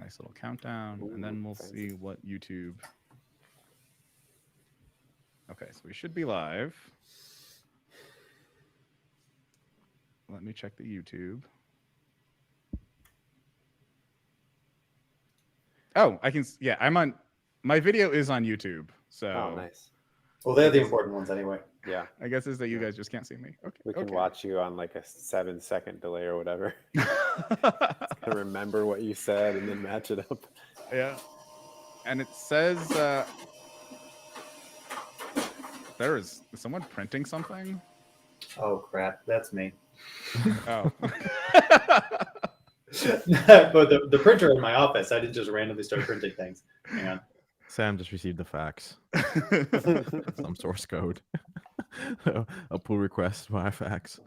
Nice little countdown. Ooh, and then we'll fancy. see what YouTube. Okay, so we should be live. Let me check the YouTube. Oh, I can. Yeah, I'm on. My video is on YouTube. So. Oh, nice. Well, they're the important ones anyway. Yeah. I guess it's that you guys just can't see me. Okay. We can watch you on like a 7-second delay or whatever. To remember what you said and then match it up. Yeah. And it says is someone printing something? Oh crap, that's me. Oh. But the printer in my office, I didn't just randomly start printing things. Hang on. Sam just received the fax. Some source code. A pull request via fax.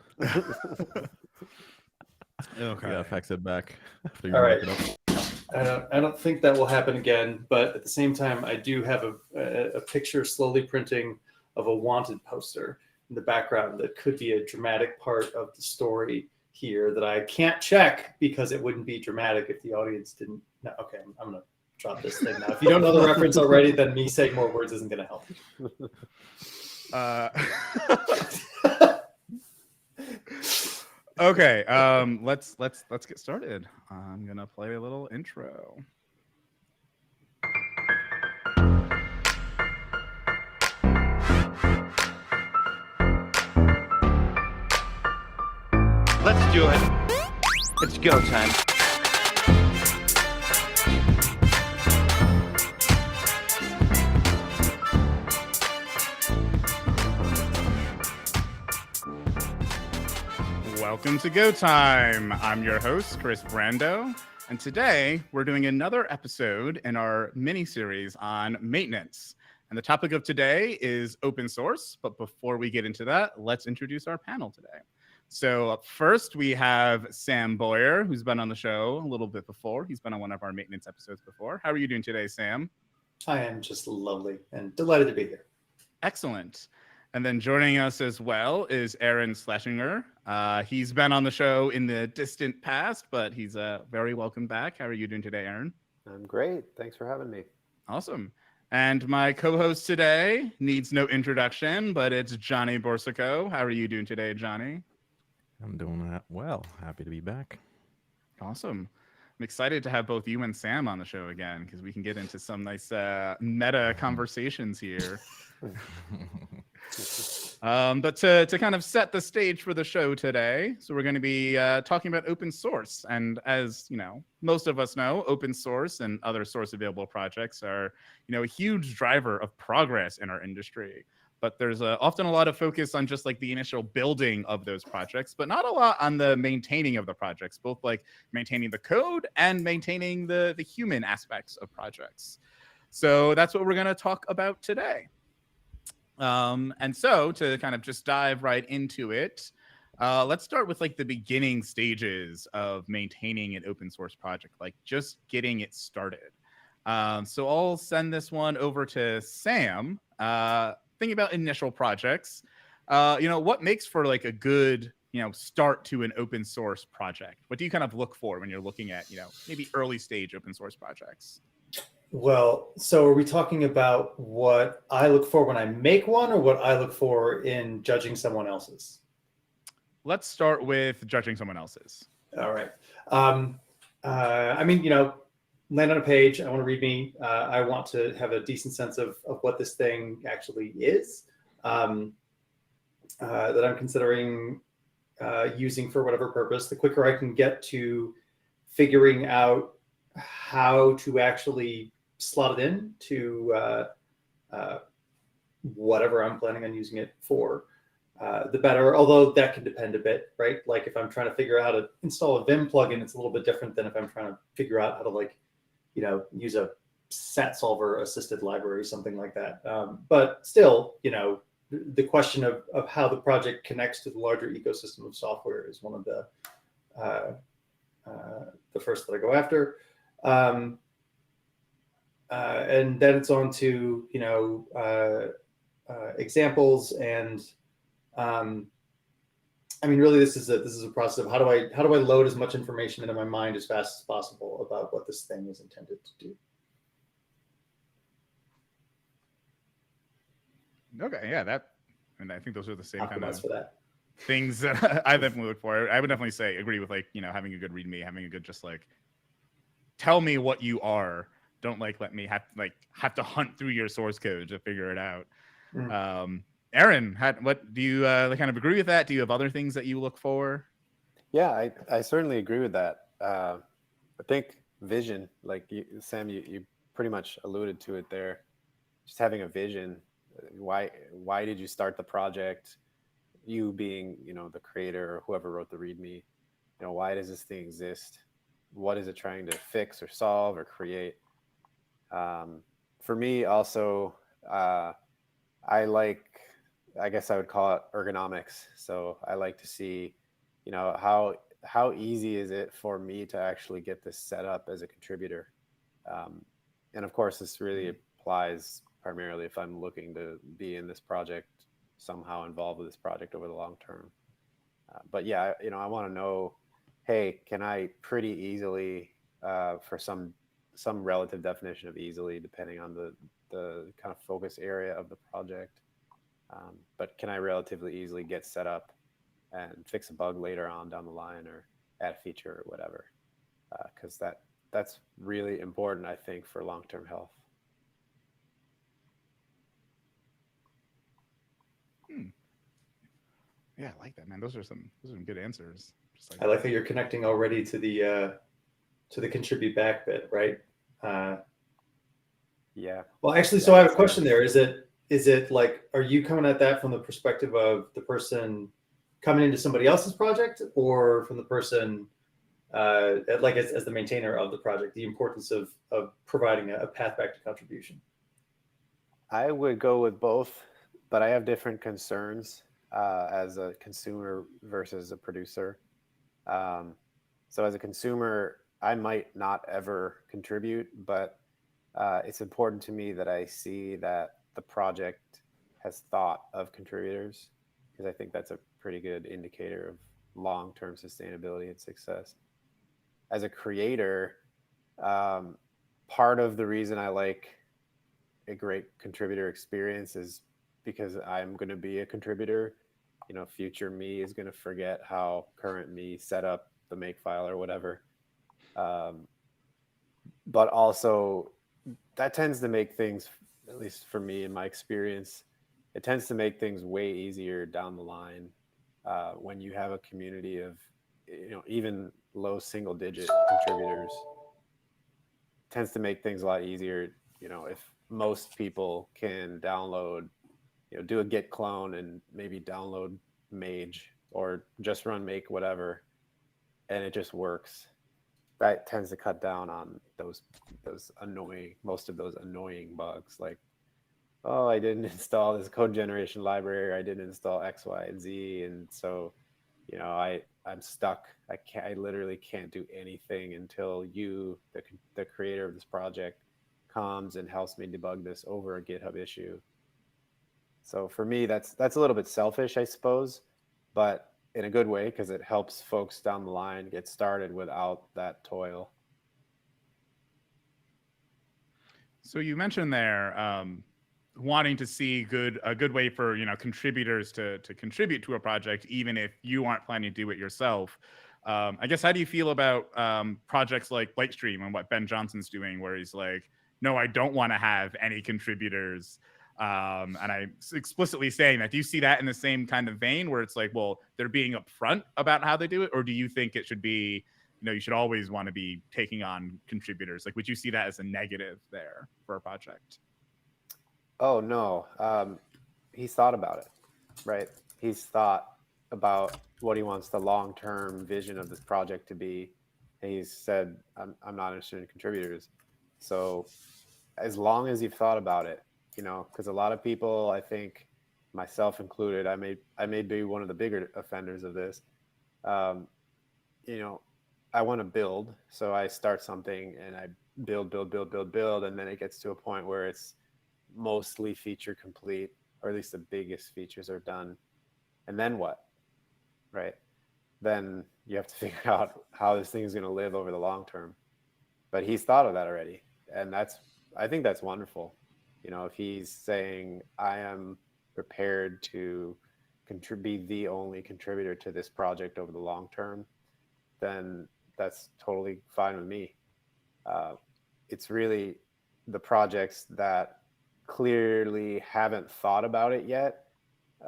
Okay. Yeah, fax it back. After you All right. mark it up. I don't think that will happen again, but at the same time, I do have a picture slowly printing of a wanted poster in the background that could be a dramatic part of the story here that I can't check because it wouldn't be dramatic if the audience didn't. No, okay, I'm going to drop this thing now. If you don't know the reference already, then me saying more words isn't going to help. Okay, let's get started. I'm gonna play a little intro. Let's do it. It's go time. Welcome to Go Time. I'm your host, Kris Brandow, and today we're doing another episode in our mini-series on maintenance. And the topic of today is open source, but before we get into that, let's introduce our panel today. So up first, we have Sam Boyer, who's been on the show a little bit before. He's been on one of our maintenance episodes before. How are you doing today, Sam? I am just lovely and delighted to be here. Excellent. And then joining us as well is Aaron Schlesinger. He's been on the show in the distant past, but he's very welcome back. How are you doing today, Aaron? I'm great. Thanks for having me. Awesome. And my co-host today needs no introduction, but it's Johnny Boursiquot. How are you doing today, Johnny? I'm doing that well. Happy to be back. Awesome. I'm excited to have both you and Sam on the show again because we can get into some nice meta conversations here. But to kind of set the stage for the show today, so we're going to be talking about open source. And as you know, most of us know, open source and other source available projects are, a huge driver of progress in our industry. But there's often a lot of focus on just like the initial building of those projects, but not a lot on the maintaining of the projects, both like maintaining the code and maintaining the human aspects of projects. So that's what we're going to talk about today. And so to kind of just dive right into it, let's start with like the beginning stages of maintaining an open source project, like just getting it started. So I'll send this one over to Sam. Thinking about initial projects, what makes for like a good, start to an open source project? What do you kind of look for when you're looking at, maybe early stage open source projects? Well, so are we talking about what I look for when I make one or what I look for in judging someone else's? Let's start with judging someone else's. All right. Land on a page. I want to read me. I want to have a decent sense of what this thing actually is that I'm considering using for whatever purpose. The quicker I can get to figuring out how to actually slot it in to whatever I'm planning on using it for, the better. Although that can depend a bit, right? Like if I'm trying to figure out how to install a Vim plugin, it's a little bit different than if I'm trying to figure out how to use a sat solver assisted library, something like that. But still, the question of how the project connects to the larger ecosystem of software is one of the first that I go after. And then it's on to, examples and I mean, really, this is a process of how do I load as much information into my mind as fast as possible about what this thing is intended to do. Okay, yeah, and I think those are the same kind Optimize of for that. things that I definitely look for. I would definitely say agree with, like, having a good readme, having a good, just like, tell me what you are. Don't let me have to hunt through your source code to figure it out. Aaron, what do you kind of agree with that? Do you have other things that you look for? Yeah, I certainly agree with that. I think vision, like Sam, you pretty much alluded to it there. Just having a vision. Why did you start the project? You being, the creator or whoever wrote the README, why does this thing exist? What is it trying to fix or solve or create? For me also, I guess I would call it ergonomics. So I like to see, how easy is it for me to actually get this set up as a contributor? And of course, this really applies primarily if I'm looking to be in this project, somehow involved with this project over the long term. But yeah, I want to know, hey, can I pretty easily, for some relative definition of easily, depending on the kind of focus area of the project, but can I relatively easily get set up and fix a bug later on down the line, or add a feature or whatever? Because that's really important, I think, for long-term health. Yeah, I like that, man. Those are some good answers. I like that you're connecting already to the contribute back bit, right? Yeah. Well, actually, so I have a question there. Is it like, are you coming at that from the perspective of the person coming into somebody else's project, or from the person as the maintainer of the project, the importance of providing a path back to contribution? I would go with both, but I have different concerns as a consumer versus a producer. So as a consumer, I might not ever contribute, but it's important to me that I see that the project has thought of contributors, because I think that's a pretty good indicator of long-term sustainability and success. As a creator, part of the reason I like a great contributor experience is because I'm going to be a contributor. Future me is going to forget how current me set up the makefile or whatever. But also, that tends to make things, at least for me in my experience, it tends to make things way easier down the line when you have a community of, even low single-digit contributors. It tends to make things a lot easier, if most people can download, do a git clone and maybe download Mage or just run make whatever, and it just works. That tends to cut down on most of those annoying bugs, like, oh, I didn't install this code generation library, or I didn't install X, Y, and Z, and so I'm stuck. I literally can't do anything until you, the creator of this project, comes and helps me debug this over a GitHub issue. So for me, that's a little bit selfish, I suppose, but in a good way, because it helps folks down the line get started without that toil. So you mentioned there wanting to see a good way for contributors to contribute to a project, even if you aren't planning to do it yourself. I guess, how do you feel about projects like Lightstream and what Ben Johnson's doing, where he's like, no, I don't want to have any contributors. And I'm explicitly saying that. Do you see that in the same kind of vein, where it's like, well, they're being upfront about how they do it? Or do you think it should be, you should always want to be taking on contributors? Like, would you see that as a negative there for a project? Oh, no. He's thought about it, right? He's thought about what he wants the long-term vision of this project to be. And he's said, I'm not interested in contributors. So as long as you've thought about it, because a lot of people, I think, myself included, I may be one of the bigger offenders of this. I want to build, so I start something and I build, and then it gets to a point where it's mostly feature complete, or at least the biggest features are done. And then what? right? Then you have to figure out how this thing is going to live over the long term. But he's thought of that already, and I think that's wonderful. You know, if he's saying I am prepared to be the only contributor to this project over the long term, then that's totally fine with me. It's really the projects that clearly haven't thought about it yet.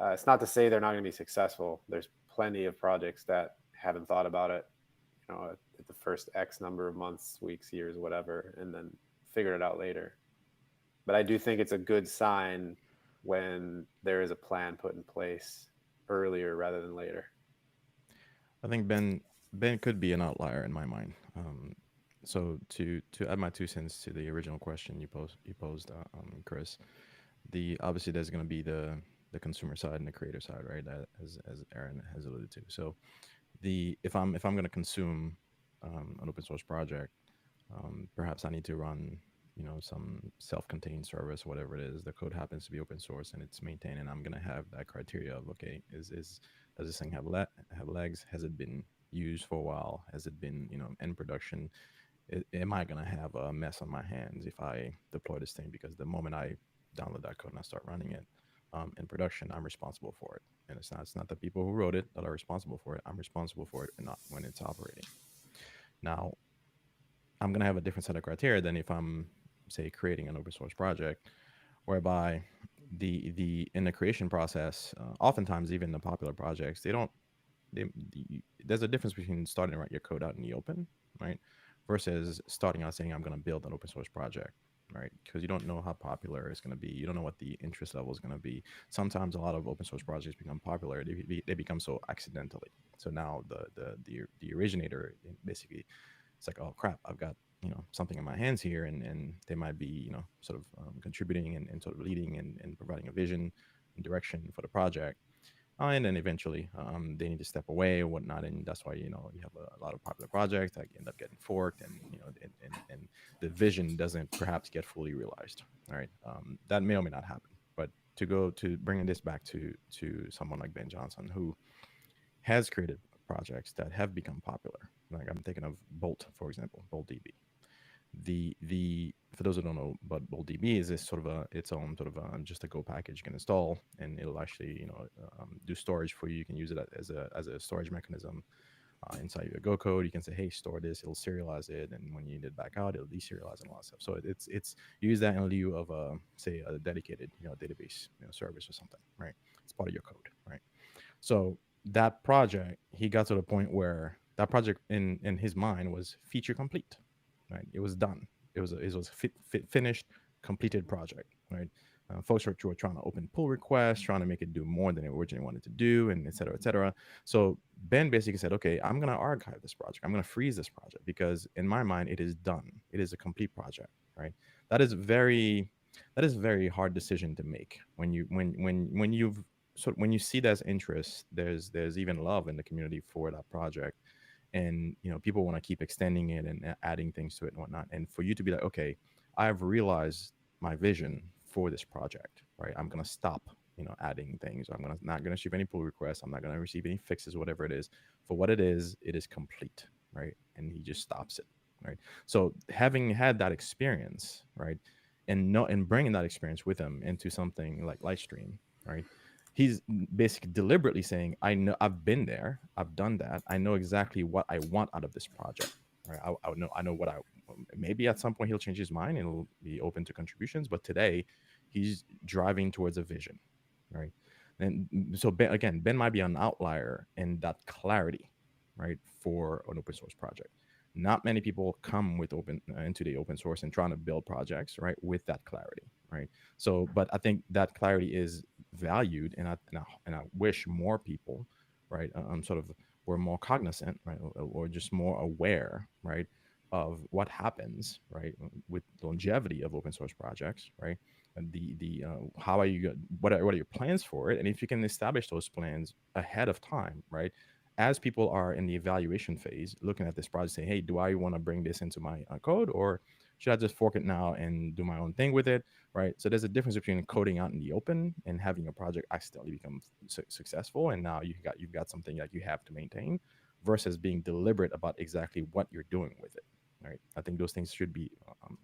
It's not to say they're not going to be successful. There's plenty of projects that haven't thought about it, you know, at the first X number of months, weeks, years, whatever, and then figured it out later. But I do think it's a good sign when there is a plan put in place earlier rather than later. I think Ben could be an outlier in my mind. So to add my 2 cents to the original question you posed, Kris, obviously there's going to be the consumer side and the creator side, right? As Aaron has alluded to. So if I'm going to consume an open source project, perhaps I need to run, you know, some self-contained service, whatever it is. The code happens to be open source and it's maintained, and I'm going to have that criteria of, okay, does this thing have legs? Has it been used for a while? Has it been, you know, in production? Am I going to have a mess on my hands if I deploy this thing? Because the moment I download that code and I start running it in production, I'm responsible for it. And it's not the people who wrote it that are responsible for it. I'm responsible for it, and not when it's operating. Now, I'm going to have a different set of criteria than if I'm, say, creating an open source project, whereby in the creation process, oftentimes even the popular projects, there's a difference between starting to write your code out in the open, right, versus starting out saying I'm going to build an open source project, right? Because you don't know how popular it's going to be. You don't know what the interest level is going to be. Sometimes a lot of open source projects become popular. They become so accidentally. So now the originator basically, it's like, oh crap, I've got, you know, something in my hands here, and they might be, you know, sort of contributing and sort of leading and providing a vision and direction for the project. And then eventually they need to step away or whatnot, and that's why, you know, you have a lot of popular projects that end up getting forked, and, you know, and the vision doesn't perhaps get fully realized. All right, that may or may not happen. But to bringing this back to someone like Ben Johnson, who has created projects that have become popular, like I'm thinking of Bolt, for example, Bolt DB. For those who don't know, but BoltDB is this sort of its own sort of just a Go package you can install, and it'll actually, you know, do storage for you. You can use it as a storage mechanism inside your Go code. You can say, hey, store this. It'll serialize it, and when you need it back out, it'll deserialize and all that stuff. So it's you use that in lieu of say a dedicated, you know, database, you know, service or something, right? It's part of your code, right? So that project, he got to the point where that project in his mind was feature complete. Right, it was done. It was finished, completed project. Right, folks were trying to open pull requests, trying to make it do more than it originally wanted to do, and et cetera, et cetera. So Ben basically said, "Okay, I'm going to archive this project. I'm going to freeze this project because in my mind, it is done. It is a complete project." Right. That is a very hard decision to make when you see there's interest, there's even love in the community for that project. And, you know, people want to keep extending it and adding things to it and whatnot. And for you to be like, okay, I've realized my vision for this project, right? I'm going to stop, you know, adding things. I'm not going to receive any pull requests. I'm not going to receive any fixes, whatever it is. For what it is complete, right? And he just stops it, right? So having had that experience, right, and bringing that experience with him into something like Lightstream, right? He's basically deliberately saying, I know, I've been there, I've done that, I know exactly what I want out of this project. Right? I know what maybe at some point he'll change his mind and he'll be open to contributions, but today he's driving towards a vision, right? And so Ben might be an outlier in that clarity, right, for an open source project. Not many people come with into the open source and trying to build projects, right, with that clarity, right? So, but I think that clarity is valued, and I wish more people, right, sort of were more cognizant, right, or just more aware, right, of what happens, right, with longevity of open source projects, right, and how are you, what are your plans for it, and if you can establish those plans ahead of time, right, as people are in the evaluation phase, looking at this project, saying, hey, do I want to bring this into my code, or should I just fork it now and do my own thing with it, right? So there's a difference between coding out in the open and having a project accidentally become successful, and now you've got something that you have to maintain, versus being deliberate about exactly what you're doing with it, right? I think those things should be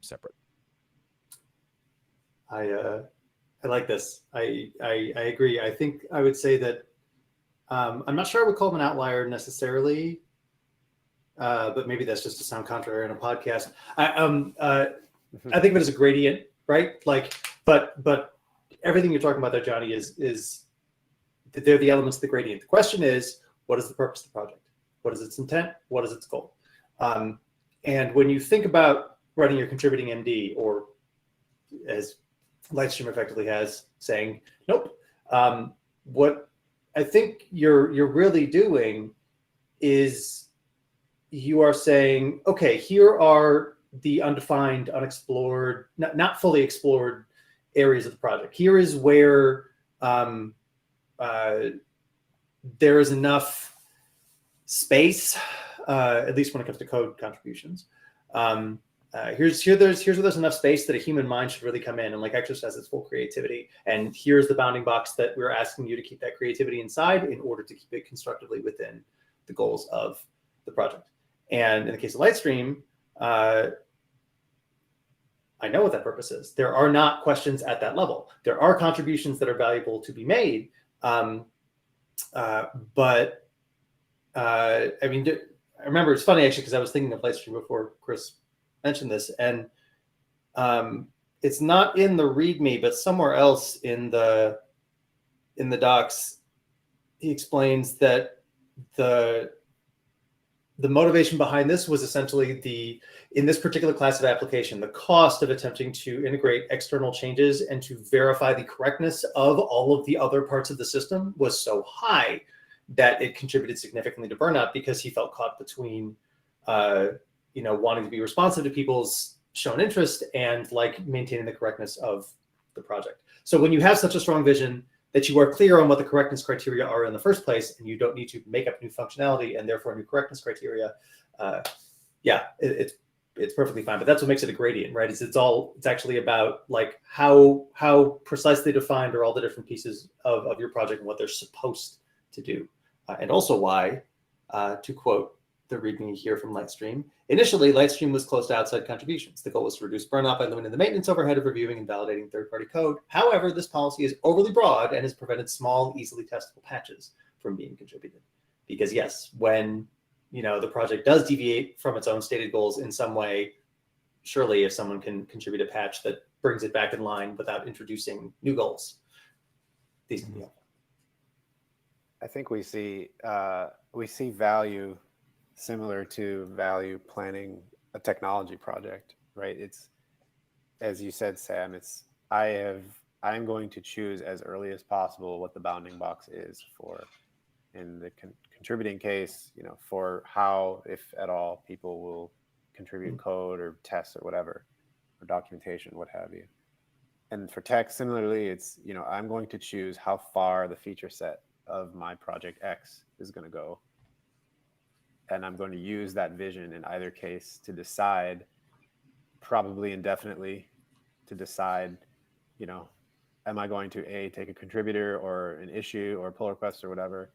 separate. I like this. I agree. I think I would say that I'm not sure I would call him an outlier necessarily, but maybe that's just to sound contrary in a podcast. I think of it as a gradient, right? Like, but everything you're talking about there, Johnny, is they're the elements of the gradient. The question is, what is the purpose of the project? What is its intent? What is its goal? And when you think about running your contributing MD, or as Lightstream effectively has, saying, nope. What I think you're really doing is you are saying, okay, here are the undefined, unexplored, not fully explored areas of the project. Here is where there is enough space, at least when it comes to code contributions. Here's where there's enough space that a human mind should really come in and like exercise its full creativity. And here's the bounding box that we're asking you to keep that creativity inside in order to keep it constructively within the goals of the project. And in the case of Lightstream, I know what that purpose is. There are not questions at that level. There are contributions that are valuable to be made. But I mean, I remember it's funny actually, because I was thinking of Lightstream before Kris mentioned this, and it's not in the README, but somewhere else in the docs, he explains that the motivation behind this was essentially in this particular class of application, the cost of attempting to integrate external changes and to verify the correctness of all of the other parts of the system was so high that it contributed significantly to burnout, because he felt caught between wanting to be responsive to people's shown interest and like maintaining the correctness of the project. So when you have such a strong vision that you are clear on what the correctness criteria are in the first place, and you don't need to make up new functionality and therefore new correctness criteria, it's perfectly fine. But that's what makes it a gradient, right? It's actually about like how precisely defined are all the different pieces of your project and what they're supposed to do. And also why, to quote the README here from Lightstream, initially, Lightstream was closed to outside contributions. The goal was to reduce burnout by limiting the maintenance overhead of reviewing and validating third-party code. However, this policy is overly broad and has prevented small, easily testable patches from being contributed. Because yes, when the project does deviate from its own stated goals in some way, surely if someone can contribute a patch that brings it back in line without introducing new goals, these can be helpful. I think we see value similar to value planning a technology project, right? It's, as you said, Sam, I'm going to choose as early as possible what the bounding box is for, in the contributing case, for how, if at all, people will contribute code or tests or whatever, or documentation, what have you. And for tech, similarly, it's, I'm going to choose how far the feature set of my project X is going to go. And I'm going to use that vision in either case to decide, probably indefinitely, to decide, am I going to A, take a contributor or an issue or a pull request or whatever,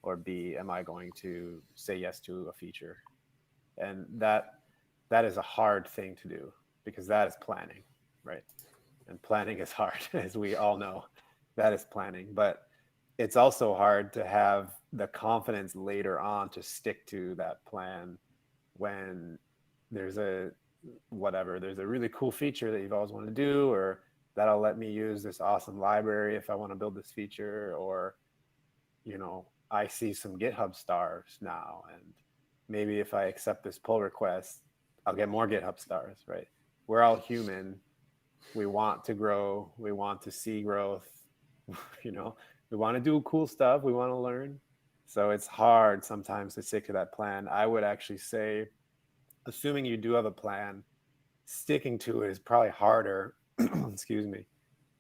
or B, am I going to say yes to a feature? And that is a hard thing to do, because that is planning, right? And planning is hard, as we all know. That is planning. But it's also hard to have the confidence later on to stick to that plan when there's a really cool feature that you've always wanted to do, or that'll let me use this awesome library if I want to build this feature, or, I see some GitHub stars now, and maybe if I accept this pull request, I'll get more GitHub stars, right? We're all human. We want to grow. We want to see growth, We want to do cool stuff. We want to learn. So it's hard sometimes to stick to that plan. I would actually say, assuming you do have a plan, sticking to it is probably harder. Excuse me.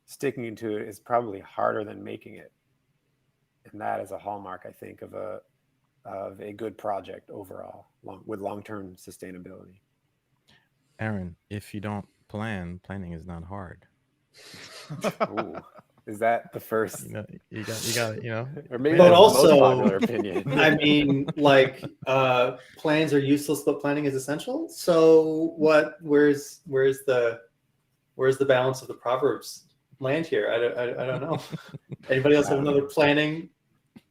Sticking to it is probably harder than making it. And that is a hallmark, I think, of a good project overall, with long-term sustainability. Aaron, if you don't plan, planning is not hard. Ooh, is that the first, You know, you got, or maybe But that's the most also- popular opinion? I mean, like, plans are useless, but planning is essential. So where's the balance of the Proverbs land here? I don't know. Anybody else have another planning?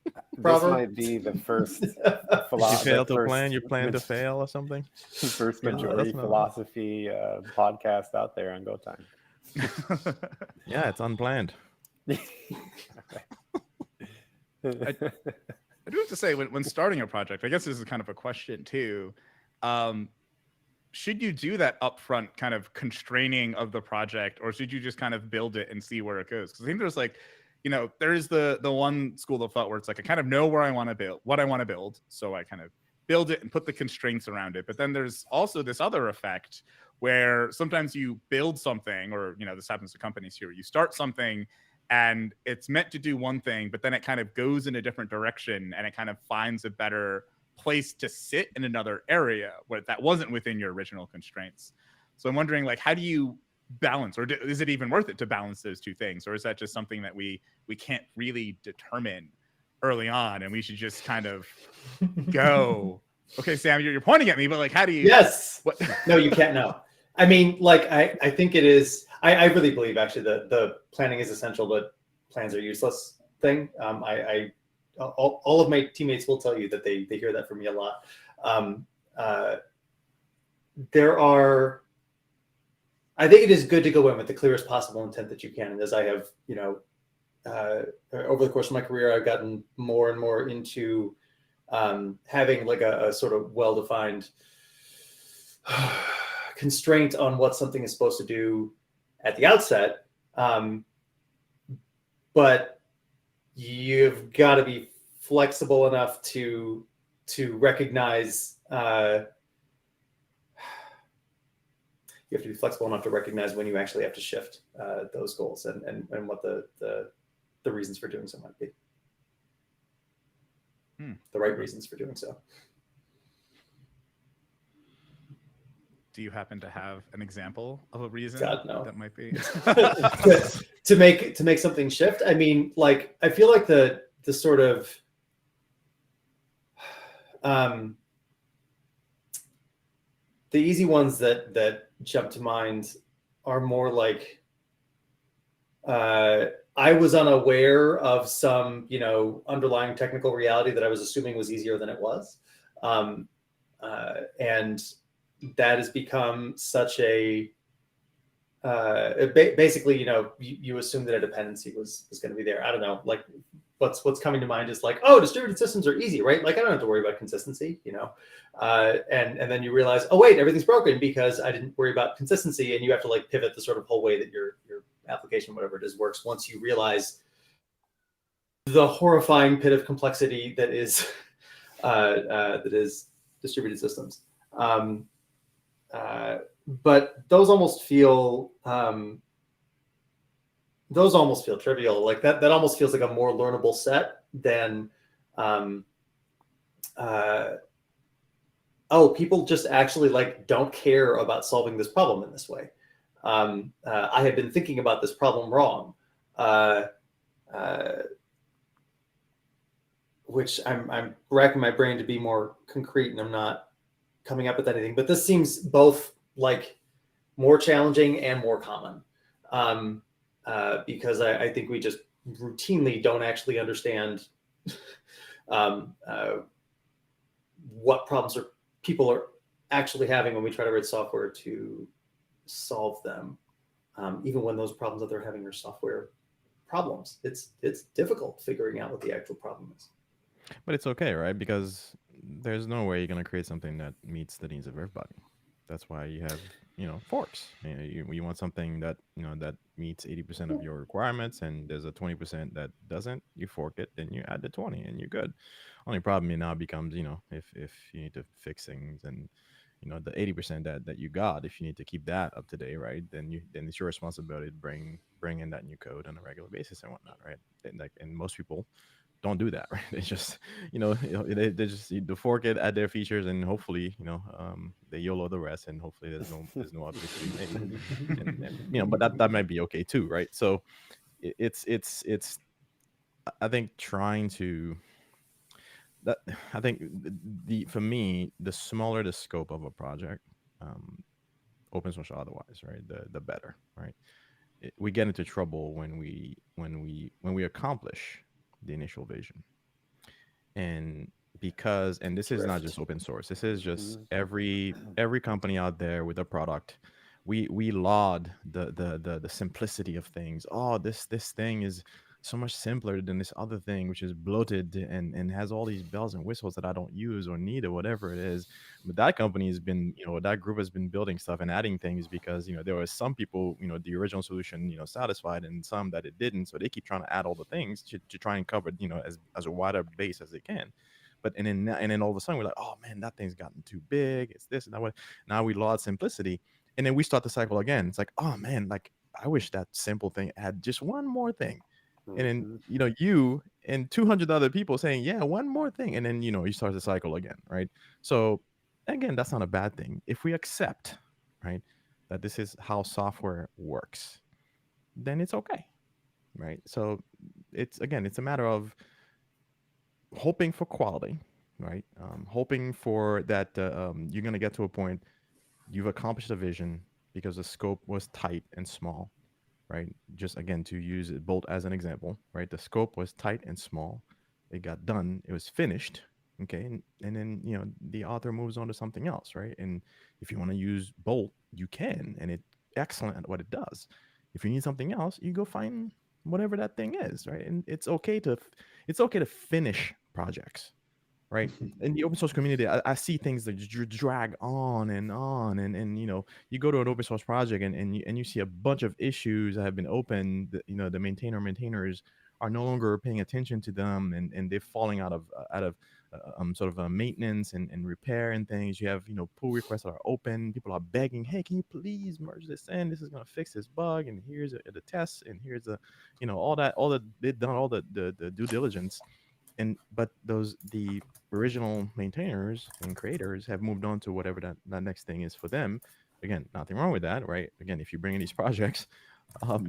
This Proverb? might be the first If you philosophy. fail to plan, you plan to fail or something. First Yeah, majority that's not- philosophy podcast out there on Go Time. Yeah, it's unplanned. I do have to say, when starting a project, I guess this is kind of a question too. Should you do that upfront kind of constraining of the project, or should you just kind of build it and see where it goes? Because I think there's like, there's the one school of thought where it's like, I kind of know where I want to build, what I want to build, so I kind of build it and put the constraints around it. But then there's also this other effect where sometimes you build something, or this happens to companies here. You start something and it's meant to do one thing, but then it kind of goes in a different direction, and it kind of finds a better place to sit in another area where that wasn't within your original constraints. So I'm wondering, like, how do you balance, or is it even worth it to balance those two things, or is that just something that we can't really determine early on, and we should just kind of go? Okay, Sam, you're pointing at me, but like, how do you? Yes. What? No, you can't know. I mean, like, I think it is. I really believe actually the planning is essential, but plans are useless thing. All of my teammates will tell you that they hear that from me a lot. I think it is good to go in with the clearest possible intent that you can. And as I have, over the course of my career, I've gotten more and more into having like a sort of well-defined constraint on what something is supposed to do at the outset. But you've got to be flexible enough to recognize, you have to be flexible enough to recognize when you actually have to shift those goals and what the reasons for doing so might be. The right reasons for doing so. Do you happen to have an example of a reason God, no. that might be to make something shift? I mean, like, I feel like the sort of the easy ones that jump to mind are more like I was unaware of some underlying technical reality that I was assuming was easier than it was, and that has become such a basically, you assume that a dependency was going to be there. I don't know, like what's coming to mind is like, oh, distributed systems are easy, right? Like I don't have to worry about consistency, and then you realize, oh wait, everything's broken because I didn't worry about consistency, and you have to like pivot the sort of whole way that your application, whatever it is, works once you realize the horrifying pit of complexity that is distributed systems. But those almost feel trivial. Like that almost feels like a more learnable set than people just actually like don't care about solving this problem in this way. I have been thinking about this problem wrong, which I'm racking my brain to be more concrete, and I'm not coming up with anything. But this seems both like more challenging and more common, because I think we just routinely don't actually understand what problems people are actually having when we try to write software to solve them, even when those problems that they're having are software problems. It's difficult figuring out what the actual problem is. But it's okay, right? Because there's no way you're going to create something that meets the needs of everybody. That's why you have, forks. You want something that, that meets 80% of your requirements, and there's a 20% that doesn't, you fork it, then you add the 20 and you're good. Only problem now becomes, if you need to fix things and, the 80% that you got, if you need to keep that up to date, right? Then it's your responsibility to bring in that new code on a regular basis and whatnot, right? And most people don't do that, right? They just, they just the fork it, add their features, and hopefully, they YOLO the rest, and hopefully there's no updates to be made, and but that might be okay too, right? So it's I think trying to that I think the for me, the smaller the scope of a project, um, open source or otherwise, right, the better, right? We get into trouble when we accomplish the initial vision, and and this is not just Drift. open source, this is just Mhm. every company out there with a product. We laud the simplicity of things. Oh, this thing is so much simpler than this other thing, which is bloated and has all these bells and whistles that I don't use or need or whatever it is. But that company has been, that group has been building stuff and adding things because there were some people, the original solution satisfied, and some that it didn't, so they keep trying to add all the things to try and cover as a wider base as they can. But and then all of a sudden we're like, oh man, that thing's gotten too big, it's this and that way. Now we laud simplicity, and then we start the cycle again. It's like, oh man, like I wish that simple thing had just one more thing. And then Mhm. you and 200 other people saying, yeah, one more thing, and then you start the cycle again, right? So again, that's not a bad thing if we accept, right, that this is how software works. Then it's okay, right? So it's a matter of hoping for quality, right? Hoping for that you're going to get to a point you've accomplished a vision because the scope was tight and small, right? Just again, to use Bolt as an example, right? The scope was tight and small. It got done. It was finished. Okay, and then the author moves on to something else, right? And if you want to use Bolt, you can, and it's excellent at what it does. If you need something else, you go find whatever that thing is, right? And it's okay to finish projects, right? In the open source community, I see things that drag on and on, and you go to an open source project, and you see a bunch of issues that have been opened. The maintainers are no longer paying attention to them, and they're falling out of sort of maintenance and repair and things. You have pull requests that are open. People are begging, hey, can you please merge this in? This is going to fix this bug, and here's the tests, and here's the all that they've done, all the due diligence. But the original maintainers and creators have moved on to whatever that next thing is for them. Again, nothing wrong with that, right? Again, if you bring in these projects,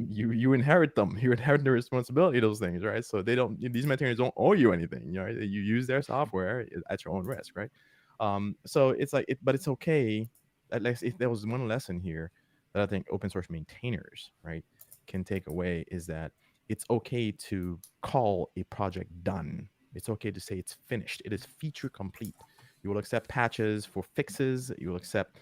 you inherit them. You inherit the responsibility of those things, right? So these maintainers don't owe you anything. You use their software at your own risk, right? So it's like but it's okay. At least if there was one lesson here that I think open source maintainers, right, can take away, is that it's okay to call a project done. It's okay to say it's finished. It is feature complete. You will accept patches for fixes. You will accept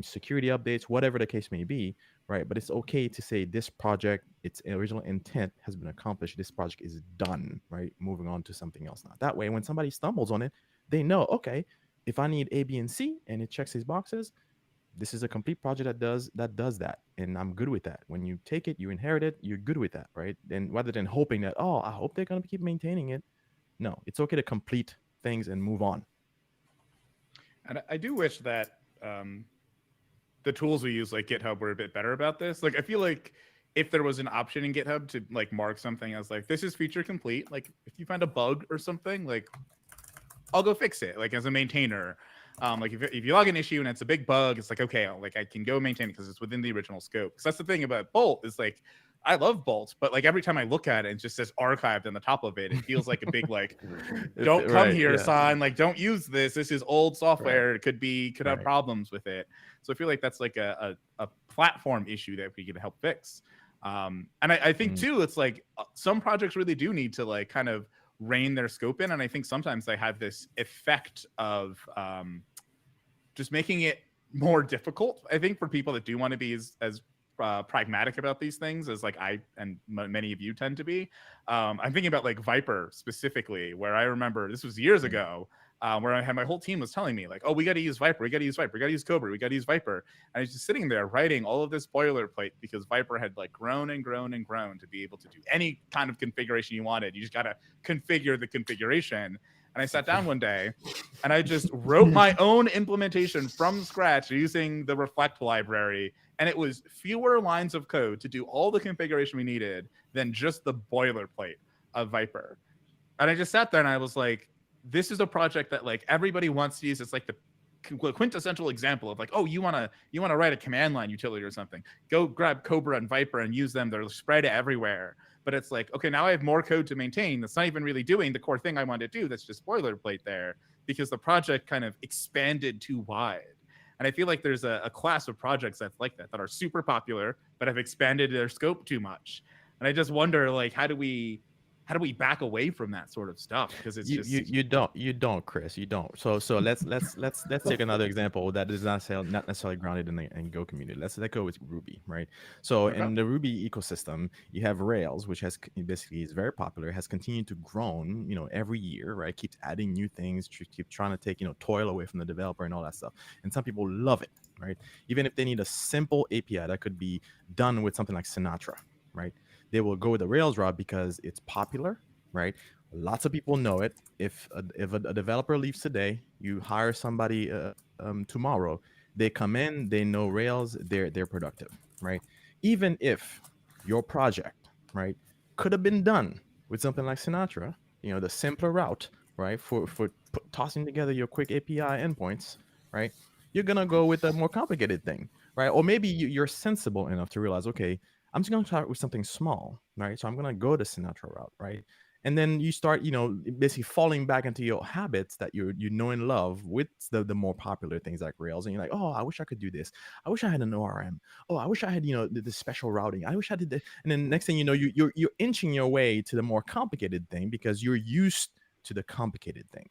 security updates, whatever the case may be, right? But it's okay to say this project, its original intent has been accomplished. This project is done, right? Moving on to something else now. That way, when somebody stumbles on it, they know, okay, if I need A, B, and C, and it checks these boxes, this is a complete project that does that, and I'm good with that. When you take it, you inherit it, you're good with that, right? And rather than hoping that, oh, I hope they're going to keep maintaining it, no, it's okay to complete things and move on. And I do wish that the tools we use like GitHub were a bit better about this. Like I feel like if there was an option in GitHub to like mark something as like this is feature complete, like if you find a bug or something, like I'll go fix it, like as a maintainer. Like if you log an issue and it's a big bug, it's like, okay, like I can go maintain it because it's within the original scope. Because that's the thing about Bolt is like, I love Bolt, but like every time I look at it, it just says archived on the top of it. It feels like a big like, don't come Right, here, yeah. sign. Like, don't use this. This is old software. It could have Right. problems with it. So I feel like that's like a platform issue that we can help fix. And I think too, it's like some projects really do need to like kind of rein their scope in, and I think sometimes they have this effect of just making it more difficult, I think, for people that do want to be as pragmatic about these things as like I and many of you tend to be. I'm thinking about like Viper specifically, where I remember this was years ago, where I had my whole team was telling me like, oh, we got to use Viper, we got to use Viper, we got to use Cobra, we got to use Viper. And I was just sitting there writing all of this boilerplate because Viper had like grown and grown and grown to be able to do any kind of configuration you wanted. You just got to configure the configuration. And I sat down one day and I just wrote my own implementation from scratch using the Reflect library. And it was fewer lines of code to do all the configuration we needed than just the boilerplate of Viper. And I just sat there and I was like, this is a project that like everybody wants to use. It's like the quintessential example of like, oh, you want to write a command line utility or something. Go grab Cobra and Viper and use them. They're spread everywhere. But it's like, okay, now I have more code to maintain that's not even really doing the core thing I want to do. That's just boilerplate there because the project kind of expanded too wide. And I feel like there's a class of projects that's like that are super popular, but have expanded their scope too much. And I just wonder, like, how do we back away from that sort of stuff? Because it's you don't, Kris, you don't. So let's take another example that is not necessarily grounded in Go community. Let's go with Ruby, right? So in the Ruby ecosystem, you have Rails, which has basically is very popular, has continued to grow, every year, right? Keeps adding new things, keep trying to take toil away from the developer and all that stuff. And some people love it, right? Even if they need a simple API that could be done with something like Sinatra, right? They will go with the Rails route because it's popular, right? Lots of people know it. If a developer leaves today, you hire somebody tomorrow. They come in, they know Rails, they're productive, right? Even if your project, right, could have been done with something like Sinatra, the simpler route, right, for tossing together your quick API endpoints, right? You're gonna go with a more complicated thing, right? Or maybe you're sensible enough to realize, okay, I'm just going to start with something small, right? So I'm going to go the Sinatra route, right? And then you start, basically falling back into your habits that you know and love with the more popular things like Rails. And you're like, oh, I wish I could do this. I wish I had an ORM. Oh, I wish I had, the special routing. I wish I did that. And then next thing you know, you're inching your way to the more complicated thing because you're used to the complicated thing.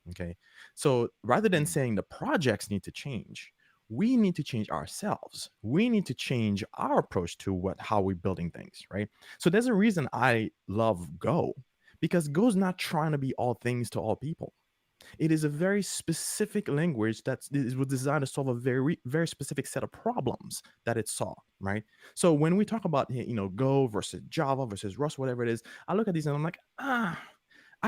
Okay. So rather than saying the projects need to change, we need to change ourselves. We need to change our approach to how we're building things, right? So there's a reason I love Go, because Go's not trying to be all things to all people. It is a very specific language that was designed to solve a very, very specific set of problems that it saw, right? So when we talk about, Go versus Java versus Rust, whatever it is, I look at these and I'm like, I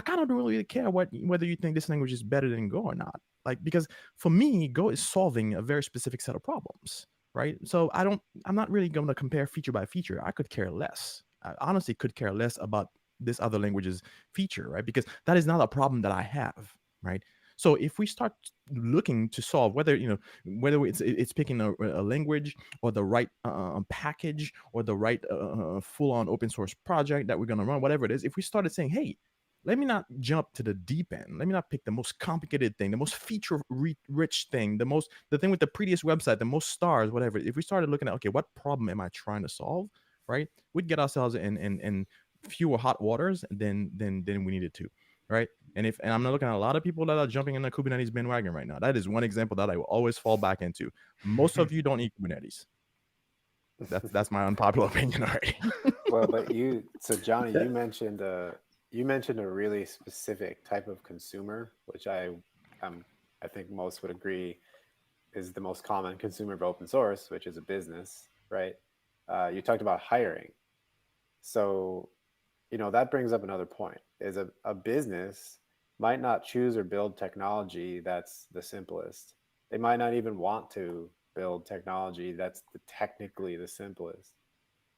kind of don't really care whether you think this language is better than Go or not. Because for me, Go is solving a very specific set of problems, right? So I'm not really going to compare feature by feature. I could care less. I honestly could care less about this other language's feature, right? Because that is not a problem that I have, right? So if we start looking to solve whether it's picking a language or the right package or the right full-on open source project that we're going to run, whatever it is, if we started saying, hey, let me not jump to the deep end. Let me not pick the most complicated thing, the most feature-rich thing, the thing with the prettiest website, the most stars, whatever. If we started looking at, okay, what problem am I trying to solve, right? We'd get ourselves in fewer hot waters than we needed to, right? And I'm not looking at a lot of people that are jumping in the Kubernetes bandwagon right now. That is one example that I will always fall back into. Most of you don't need Kubernetes. That's my unpopular opinion already. Well, but Johnny, you mentioned a really specific type of consumer, which I think most would agree is the most common consumer of open source, which is a business, right? You talked about hiring. So, that brings up another point, is a business might not choose or build technology that's the simplest. They might not even want to build technology that's technically the simplest.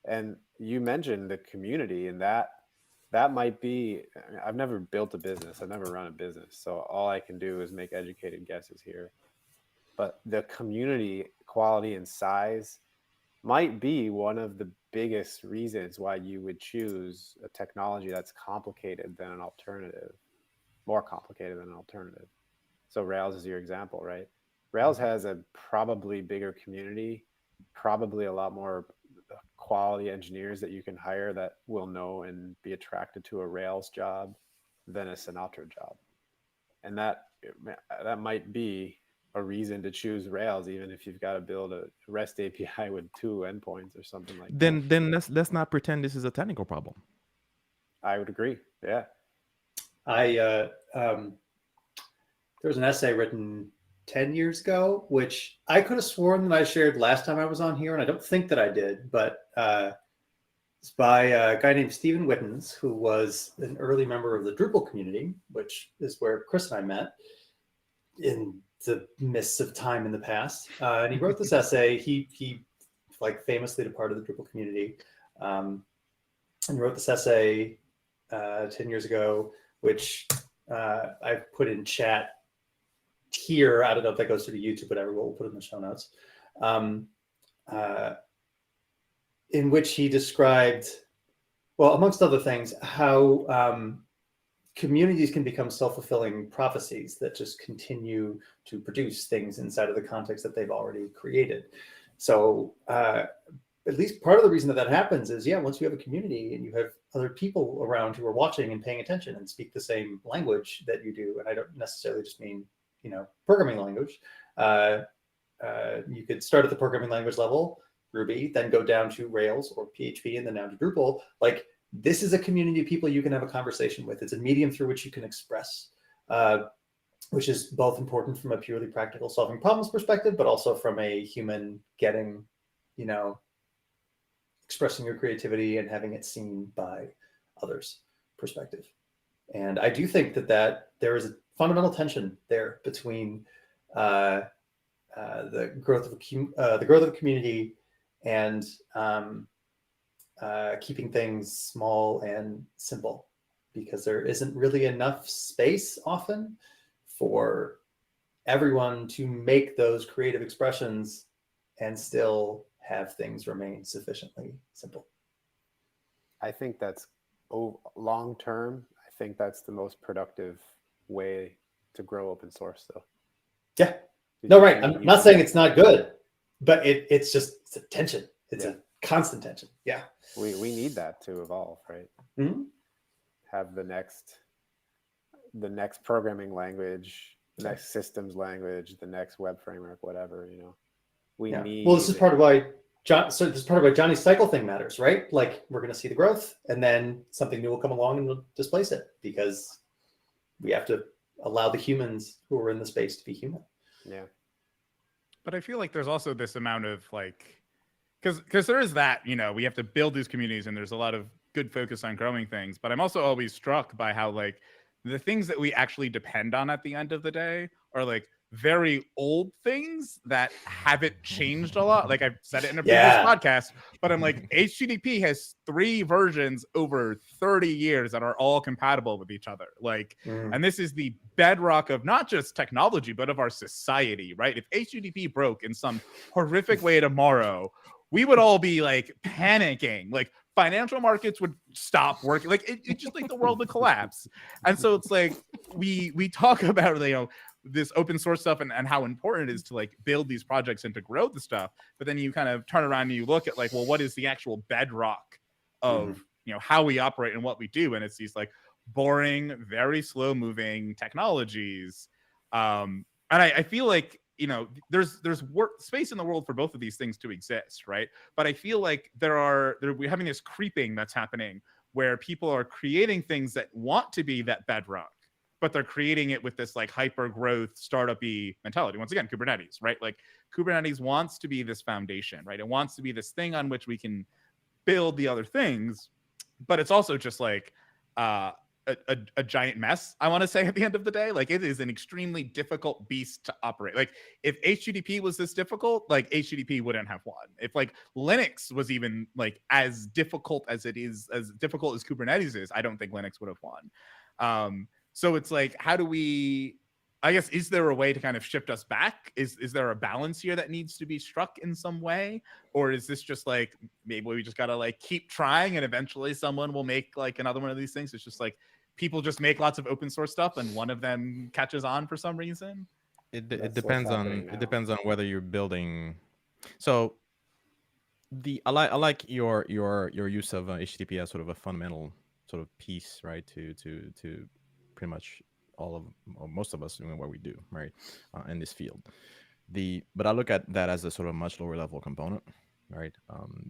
And you mentioned the community, and that might be, I've never built a business. I've never run a business. So all I can do is make educated guesses here. But the community quality and size might be one of the biggest reasons why you would choose a technology that's complicated than an alternative, more complicated than an alternative. So Rails is your example, right? Rails has a probably bigger community, probably a lot more quality engineers that you can hire that will know and be attracted to a Rails job than a Sinatra job. And that might be a reason to choose Rails, even if you've got to build a REST API with 2 endpoints or something like that. Then let's not pretend this is a technical problem. I would agree. Yeah. There was an essay written 10 years ago, which I could have sworn that I shared last time I was on here, and I don't think that I did, but it's by a guy named Stephen Wittens, who was an early member of the Drupal community, which is where Kris and I met in the midst of time in the past. And he wrote this essay. He famously departed the Drupal community, and wrote this essay 10 years ago, which I've put in chat here. I don't know if that goes to the YouTube, whatever. We'll put it in the show notes. In which he described, well, amongst other things, how communities can become self-fulfilling prophecies that just continue to produce things inside of the context that they've already created. So at least part of the reason that happens is, once you have a community and you have other people around who are watching and paying attention and speak the same language that you do, and I don't necessarily just mean, programming language. You could start at the programming language level, Ruby, then go down to Rails or PHP, and then down to Drupal. Like, this is a community of people you can have a conversation with. It's a medium through which you can express, which is both important from a purely practical solving problems perspective, but also from a human getting, expressing your creativity and having it seen by others perspective. And I do think that there is a fundamental tension there between the growth of a community and keeping things small and simple, because there isn't really enough space often for everyone to make those creative expressions and still have things remain sufficiently simple. I think that's long term. I think that's the most productive way to grow open source, though. Yeah. No, right. I'm not saying it's not good, but it's a tension. It's a constant tension. Yeah. We need that to evolve, right? Mm-hmm. Have the next programming language, the next systems language, the next web framework, whatever, We need. Well, this is part of why Johnny's cycle thing matters, right? Like, we're going to see the growth, and then something new will come along and will displace it, because we have to allow the humans who are in the space to be human. Yeah. But I feel like there's also this amount of because there is that, we have to build these communities, and there's a lot of good focus on growing things. But I'm also always struck by how the things that we actually depend on at the end of the day are very old things that haven't changed a lot. Like, I've said it in a previous podcast, but I'm HTTP has 3 versions over 30 years that are all compatible with each other. And this is the bedrock of not just technology, but of our society, right? If HTTP broke in some horrific way tomorrow, we would all be panicking. Financial markets would stop working. It just the world would collapse. And so it's we talk about, this open source stuff and how important it is to build these projects and to grow the stuff. But then you kind of turn around and you look at well, what is the actual bedrock of, how we operate and what we do? And it's these boring, very slow moving technologies. And I feel there's space in the world for both of these things to exist, right? But I feel we're having this creeping that's happening where people are creating things that want to be that bedrock, but they're creating it with this hyper growth startup-y mentality. Once again, Kubernetes, right? Kubernetes wants to be this foundation, right? It wants to be this thing on which we can build the other things, but it's also just a giant mess, I want to say, at the end of the day. It is an extremely difficult beast to operate. If HTTP was this difficult, HTTP wouldn't have won. If Linux was even as difficult as it is, as difficult as Kubernetes is, I don't think Linux would have won. So it's how do we, I guess, is there a way to kind of shift us back? Is there a balance here that needs to be struck in some way? Or is this just maybe we just got to keep trying and eventually someone will make another one of these things? It's just people just make lots of open source stuff and one of them catches on for some reason? It depends on whether you're building. So I like your use of HTTP as sort of a fundamental sort of piece, right? To pretty much all of, or most of us doing what we do, right, in this field. But I look at that as a sort of much lower level component, right?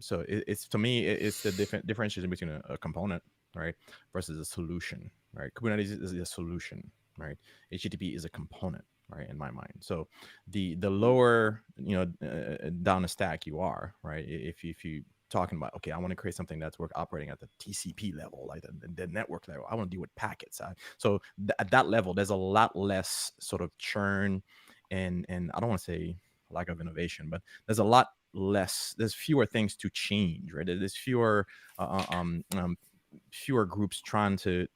So it's to me, it's the differentiation between a component, right, versus a solution, right? Kubernetes is a solution, right? HTTP is a component, right, in my mind. So the lower, down the stack you are, right, if you talking about, okay, I want to create something that's operating at the TCP level, the network level. I want to deal with packets. So at that level, there's a lot less sort of churn and I don't want to say lack of innovation, but there's a lot less. There's fewer things to change, right? There's fewer fewer groups trying to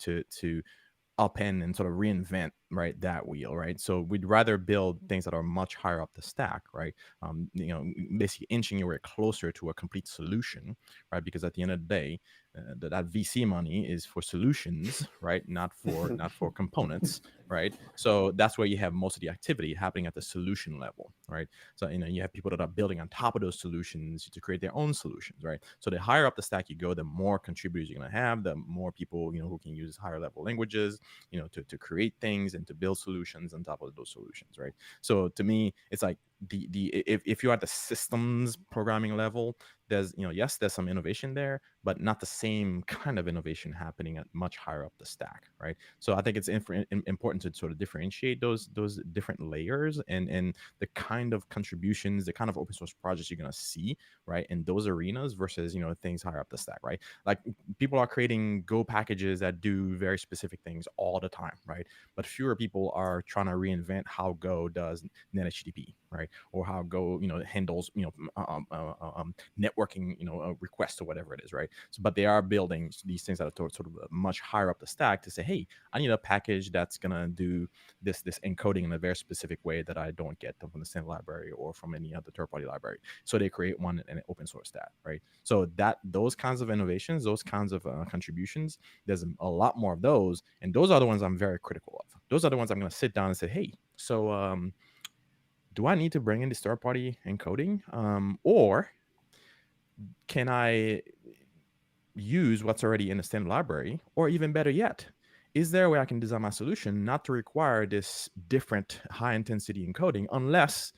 upend and sort of reinvent, right, that wheel, right? So we'd rather build things that are much higher up the stack, right? Basically inching your way closer to a complete solution, right? Because at the end of the day, that VC money is for solutions, right? Not for components, right? So that's where you have most of the activity happening at the solution level, right? So you have people that are building on top of those solutions to create their own solutions, right? So the higher up the stack you go, the more contributors you're going to have, the more people who can use higher level languages, to create things and to build solutions on top of those solutions, right? So to me, it's like if you're at the systems programming level, there's yes, there's some innovation there, but not the same kind of innovation happening at much higher up the stack, right? So I think it's important to sort of differentiate those different layers and the kind of contributions, the kind of open source projects you're going to see, right, in those arenas versus things higher up the stack, right? Like people are creating Go packages that do very specific things all the time, right? But fewer people are trying to reinvent how Go does NetHTTP, right? Or how Go handles networking requests or whatever it is, right? So but they are building these things that are sort of much higher up the stack to say, hey, I need a package that's gonna do this encoding in a very specific way that I don't get from the standard library or from any other third-party library. So they create one and open source that, right? So those kinds of innovations, those kinds of contributions, there's a lot more of those, and those are the ones I'm very critical of. Those are the ones I'm going to sit down and say, hey, so do I need to bring in this third-party encoding, or can I use what's already in the standard library? Or even better yet, is there a way I can design my solution not to require this different high intensity encoding unless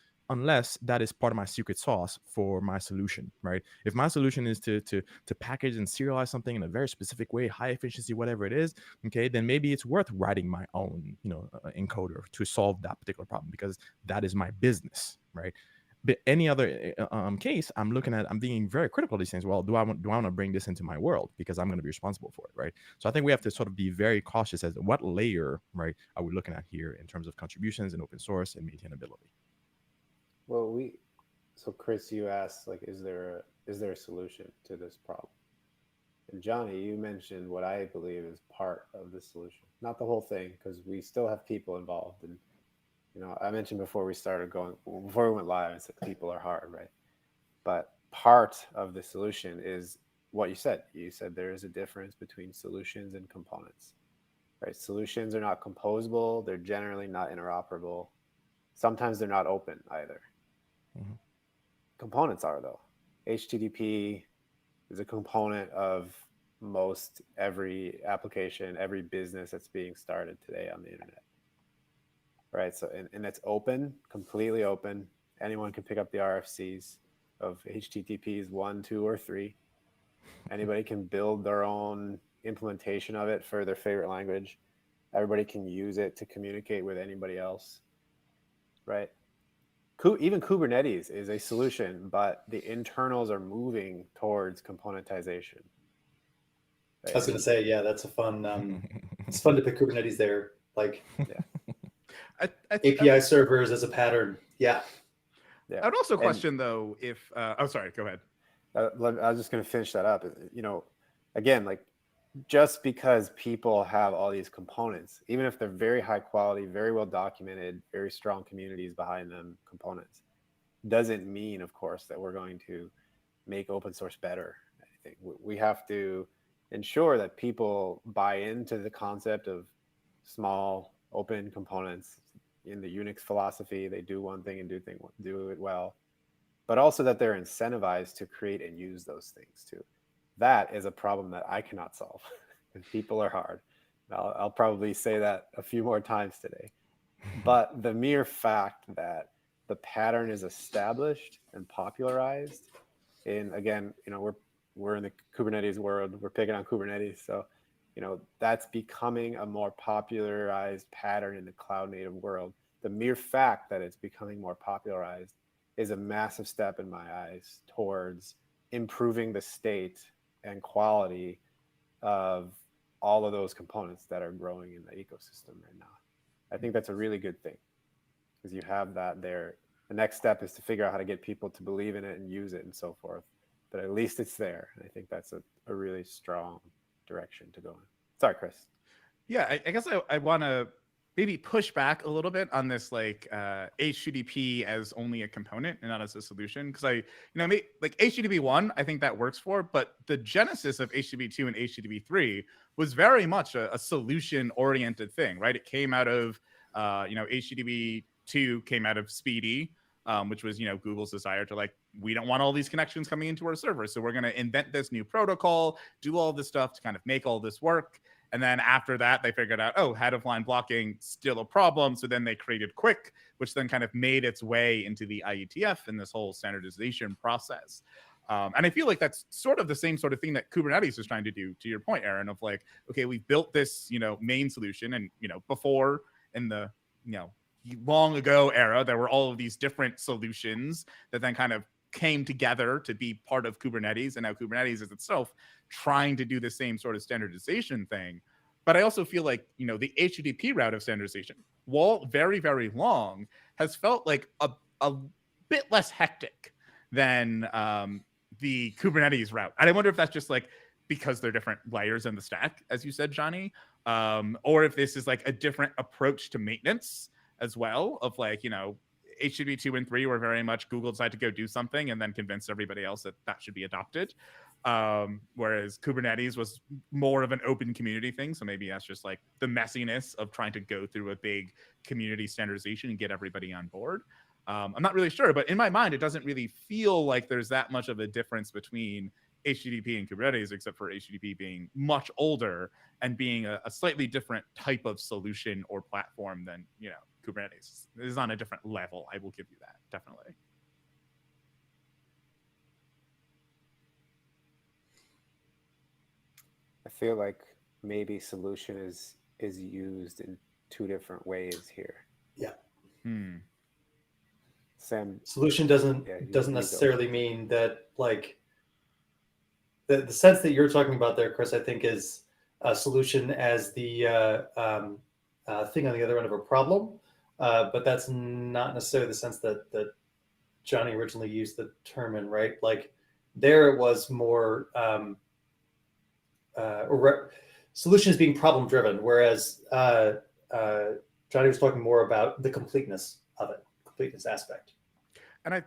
that is part of my secret sauce for my solution, right? If my solution is to package and serialize something in a very specific way, high efficiency, whatever it is, okay, then maybe it's worth writing my own, encoder to solve that particular problem, because that is my business, right? But any other case, I'm being very critical of these things. Well, do I want to bring this into my world because I'm going to be responsible for it, right? So I think we have to sort of be very cautious as to what layer, right, are we looking at here in terms of contributions and open source and maintainability. Well, so Kris, you asked, like, is there a solution to this problem? And Johnny, you mentioned what I believe is part of the solution, not the whole thing, because we still have people involved. And I mentioned before we went live, I said people are hard, right? But part of the solution is what you said. You said there is a difference between solutions and components, right? Solutions are not composable. They're generally not interoperable. Sometimes they're not open either. Mm-hmm. Components are, though. HTTP is a component of most every application, every business that's being started today on the internet. Right. So, and it's open, completely open. Anyone can pick up the RFCs of HTTPs 1, 2, or 3. Anybody can build their own implementation of it for their favorite language. Everybody can use it to communicate with anybody else. Right. Even Kubernetes is a solution, but the internals are moving towards componentization. Right? I was going to say, yeah, that's a fun. It's fun to pick Kubernetes there. Like, yeah. API servers as a pattern. Yeah. I'd also question, though, if sorry, go ahead. I was just going to finish that up. Again, like, just because people have all these components, even if they're very high quality, very well documented, very strong communities behind them, components, doesn't mean, of course, that we're going to make open source better. I think we have to ensure that people buy into the concept of small open components. In the Unix philosophy, they do one thing and do it well, but also that they're incentivized to create and use those things too. That is a problem that I cannot solve, because people are hard. I'll probably say that a few more times today. But the mere fact that the pattern is established and popularized, and again, we're in the Kubernetes world. We're picking on Kubernetes, so that's becoming a more popularized pattern in the cloud native world. The mere fact that it's becoming more popularized is a massive step in my eyes towards improving the state and quality of all of those components that are growing in the ecosystem right now. I think that's a really good thing, because you have that there. The next step is to figure out how to get people to believe in it and use it and so forth. But at least it's there. And I think that's a really strong direction to go in. Sorry, Kris. Yeah, I guess I want to maybe push back a little bit on this like HTTP as only a component and not as a solution, because like HTTP 1, I think that works for, but the genesis of HTTP 2 and HTTP 3 was very much a solution oriented thing, right? It came out of HTTP 2 came out of Speedy, which was Google's desire to like, we don't want all these connections coming into our server, so we're going to invent this new protocol, do all this stuff to kind of make all this work. And then after that, they figured out, oh, head-of-line blocking still a problem. So then they created Quick, which then kind of made its way into the IETF and this whole standardization process. And I feel like that's sort of the same sort of thing that Kubernetes is trying to do, to your point, Aaron, of like, okay, we've built this, main solution. And, before in the, long ago era, there were all of these different solutions that then kind of came together to be part of Kubernetes, and now Kubernetes is itself trying to do the same sort of standardization thing. But I also feel like the HTTP route of standardization, while very, very long, has felt like a bit less hectic than the Kubernetes route. And I wonder if that's just like because they're different layers in the stack, as you said, Johnny, or if this is like a different approach to maintenance as well, of like HTTP 2 and 3 were very much Google decided to go do something and then convince everybody else that should be adopted. Whereas Kubernetes was more of an open community thing. So maybe that's just like the messiness of trying to go through a big community standardization and get everybody on board. I'm not really sure, but in my mind, it doesn't really feel like there's that much of a difference between HTTP and Kubernetes, except for HTTP being much older and being a slightly different type of solution or platform than, Kubernetes. It is on a different level. I will give you that, definitely. I feel like maybe solution is used in two different ways here. Yeah. Sam, solution doesn't necessarily mean that like the sense that you're talking about there, Kris, I think is a solution as the thing on the other end of a problem. But that's not necessarily the sense that Johnny originally used the term in, right? Like there it was more solutions being problem driven, whereas Johnny was talking more about the completeness of it, completeness aspect. And I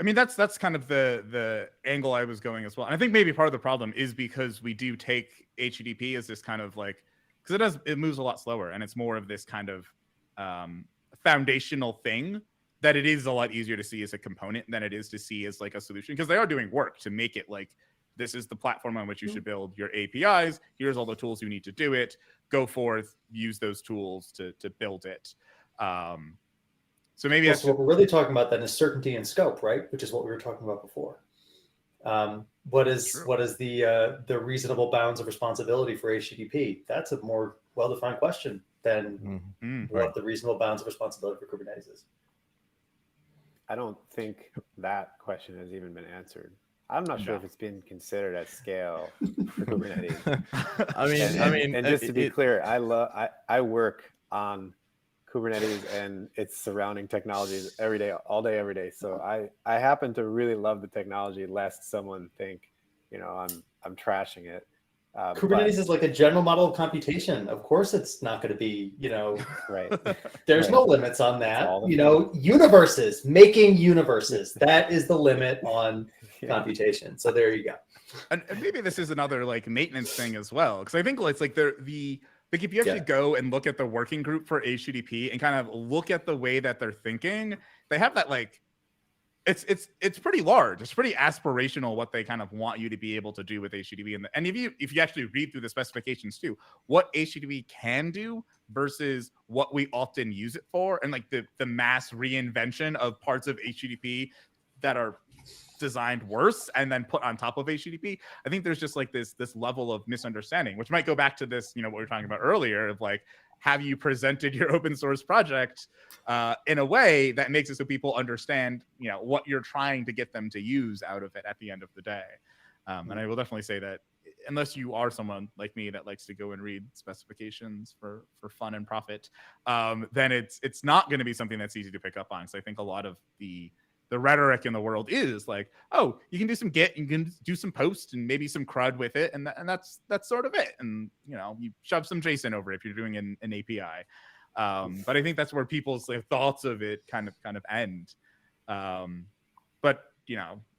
mean, that's kind of the angle I was going as well. And I think maybe part of the problem is because we do take HTTP as this kind of like, because it moves a lot slower and it's more of this kind of foundational thing that it is a lot easier to see as a component than it is to see as like a solution, because they are doing work to make it like, this is the platform on which you should build your APIs. Here's all the tools you need to do it. Go forth, use those tools to build it. So maybe that's what we're really talking about then is certainty and scope, right? Which is what we were talking about before. What is the reasonable bounds of responsibility for HTTP? That's a more well-defined question than what the reasonable bounds of responsibility for Kubernetes is. I don't think that question has even been answered. I'm not sure if it's been considered at scale for Kubernetes. And just to be clear, I work on Kubernetes and its surrounding technologies every day, all day, every day. So I happen to really love the technology, lest someone think, I'm trashing it. Kubernetes is like a general model of computation. Of course, it's not going to be, right. There's no limits on that. Universes, making universes. That is the limit on computation. So there you go. And maybe this is another like maintenance thing as well, because I think it's like if you actually go and look at the working group for HTTP and kind of look at the way that they're thinking, they have that like. It's pretty large. It's pretty aspirational what they kind of want you to be able to do with HTTP. And if you actually read through the specifications too, what HTTP can do versus what we often use it for, and like the mass reinvention of parts of HTTP that are designed worse and then put on top of HTTP. I think there's just like this level of misunderstanding, which might go back to this, what we were talking about earlier of like, have you presented your open source project in a way that makes it so people understand, what you're trying to get them to use out of it at the end of the day. And I will definitely say that unless you are someone like me that likes to go and read specifications for fun and profit, then it's not going to be something that's easy to pick up on. So I think a lot of the the rhetoric in the world is like, oh, you can do some Git, you can do some post and maybe some CRUD with it, and that's sort of it. And you shove some JSON over it if you're doing an API. But I think that's where people's thoughts of it kind of end. But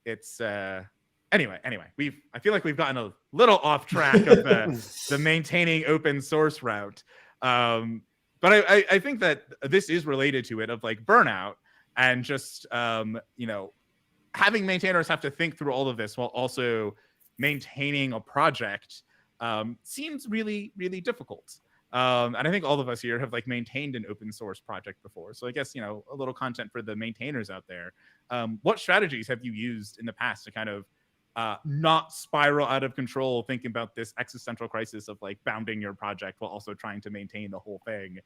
it's anyway. I feel like we've gotten a little off track of the maintaining open source route. But I think that this is related to it of burnout and just having maintainers have to think through all of this while also maintaining a project seems really, really difficult. And I think all of us here have maintained an open source project before. So I guess, a little content for the maintainers out there. What strategies have you used in the past to kind of not spiral out of control, thinking about this existential crisis of bounding your project while also trying to maintain the whole thing,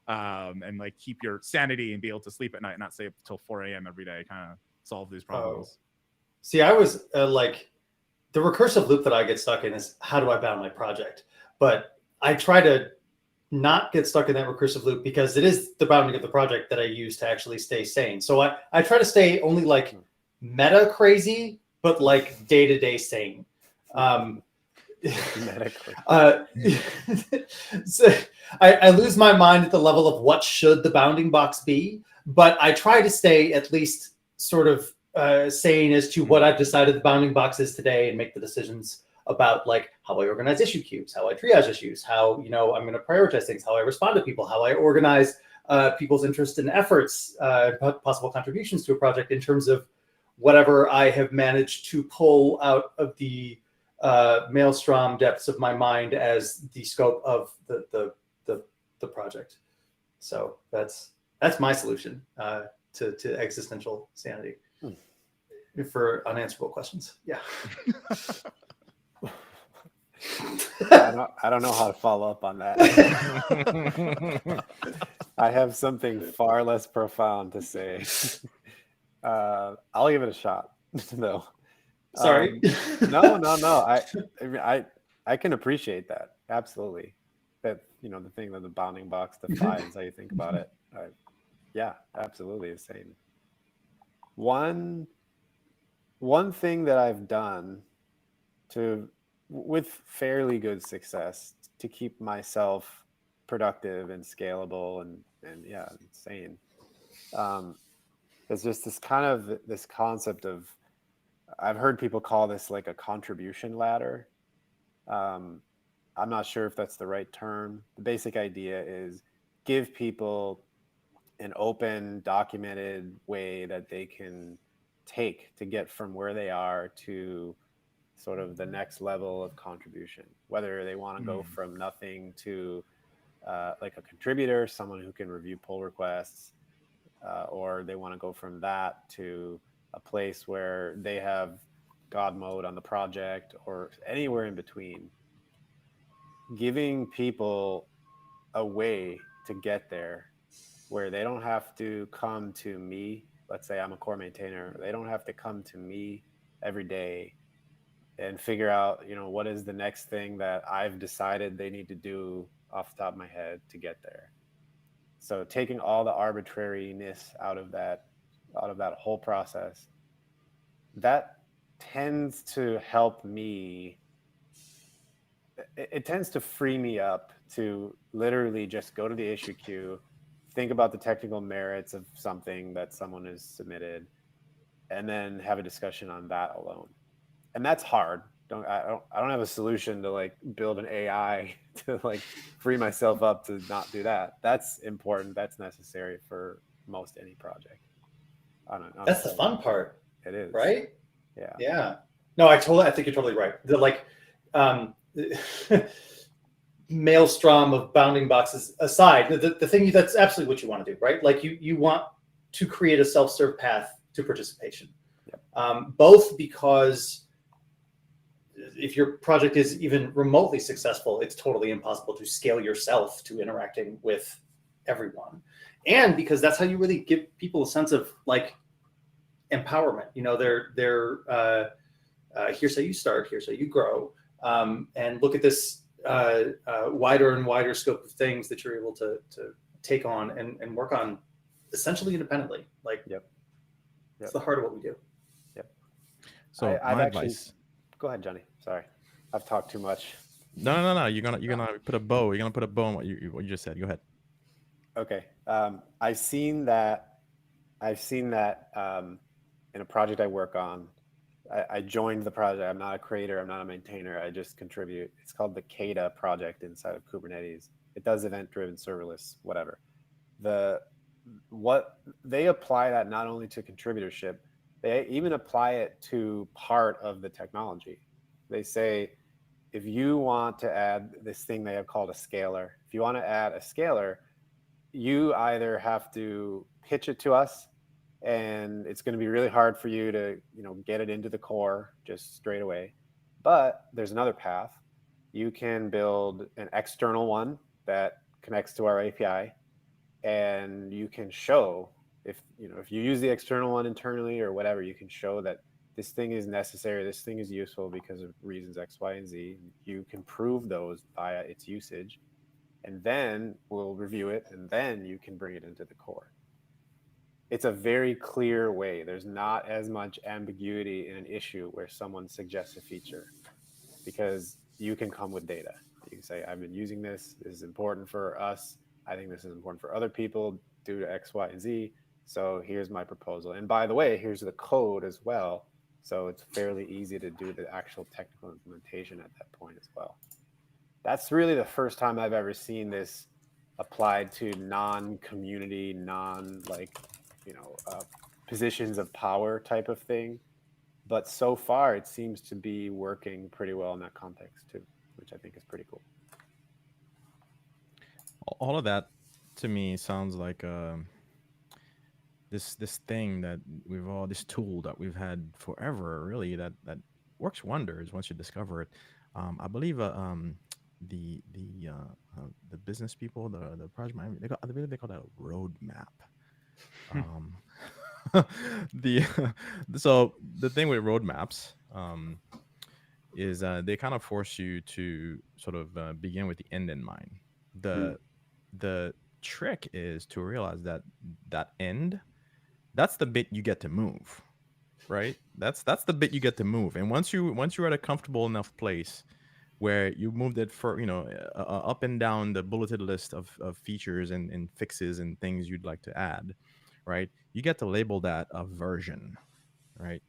and keep your sanity and be able to sleep at night and not stay up till 4 a.m. every day, kind of solve these problems? See, I was the recursive loop that I get stuck in is how do I bound my project? But I try to not get stuck in that recursive loop because it is the bounding of the project that I use to actually stay sane. So I try to stay only meta crazy, but day-to-day sane. So I lose my mind at the level of what should the bounding box be, but I try to stay at least sort of sane as to what I've decided the bounding box is today and make the decisions about how I organize issue queues, how I triage issues, how I'm going to prioritize things, how I respond to people, how I organize people's interest and efforts, possible contributions to a project in terms of whatever I have managed to pull out of the maelstrom depths of my mind as the scope of the project. So that's my solution to existential sanity for unanswerable questions. Yeah. I don't know how to follow up on that. I have something far less profound to say. I'll give it a shot, though. Sorry. No. I can appreciate that. Absolutely. That, the thing that the bounding box defines how you think about it. Yeah, absolutely the same. One thing that I've done with fairly good success to keep myself productive and scalable and sane. It's just this concept of, I've heard people call this a contribution ladder. I'm not sure if that's the right term. The basic idea is give people an open, documented way that they can take to get from where they are to sort of the next level of contribution, whether they want to go from nothing to a contributor, someone who can review pull requests, or they want to go from that to a place where they have God mode on the project or anywhere in between. Giving people a way to get there where they don't have to come to me. Let's say I'm a core maintainer. They don't have to come to me every day and figure out, what is the next thing that I've decided they need to do off the top of my head to get there. So taking all the arbitrariness out of that whole process, that tends to help me. It tends to free me up to literally just go to the issue queue, think about the technical merits of something that someone has submitted, and then have a discussion on that alone. And that's hard. I don't have a solution to build an AI to free myself up to not do that. That's important. That's necessary for most any project. That's the fun part. It is, right? Yeah. Yeah. No, I think you're totally right. The maelstrom of bounding boxes aside, the thing that's absolutely what you want to do, right? You want to create a self-serve path to participation. Yep. Both because if your project is even remotely successful, it's totally impossible to scale yourself to interacting with everyone. And because that's how you really give people a sense of empowerment. They're here's how you start, here's how you grow. And look at this wider and wider scope of things that you're able to take on and work on essentially independently. Yep. It's the heart of what we do. So I've my actually. advice. Go ahead, Johnny. Sorry, I've talked too much. No. You're gonna put a bow. You're gonna put a bow on what you just said. Go ahead. Okay. I've seen that in a project I work on. I joined the project. I'm not a creator. I'm not a maintainer. I just contribute. It's called the CADA project inside of Kubernetes. It does event-driven serverless, whatever. What they apply that not only to contributorship, they even apply it to part of the technology. They say, if you want to add this thing they have called a scalar, if you want to add a scalar, you either have to pitch it to us, and it's going to be really hard for you to get it into the core just straight away. But there's another path. You can build an external one that connects to our API, and you can show if you use the external one internally or whatever, you can show that this thing is necessary, this thing is useful because of reasons X, Y, and Z. You can prove those via its usage, and then we'll review it, and then you can bring it into the core. It's a very clear way. There's not as much ambiguity in an issue where someone suggests a feature, because you can come with data. You can say, I've been using this. This is important for us. I think this is important for other people due to X, Y, and Z. So here's my proposal. And by the way, here's the code as well. So it's fairly easy to do the actual technical implementation at that point as well. That's really the first time I've ever seen this applied to non-community, positions of power type of thing. But so far, it seems to be working pretty well in that context too, which I think is pretty cool. All of that to me sounds like this thing that this tool that we've had forever, really, that works wonders once you discover it. I believe the business people, the project manager, I believe they call that a roadmap. So the thing with roadmaps is they kind of force you to sort of begin with the end in mind. The trick is to realize that end, that's the bit you get to move, right? That's the bit you get to move. And once you're at a comfortable enough place where you moved it for up and down the bulleted list of features and fixes and things you'd like to add, right? You get to label that a version, right?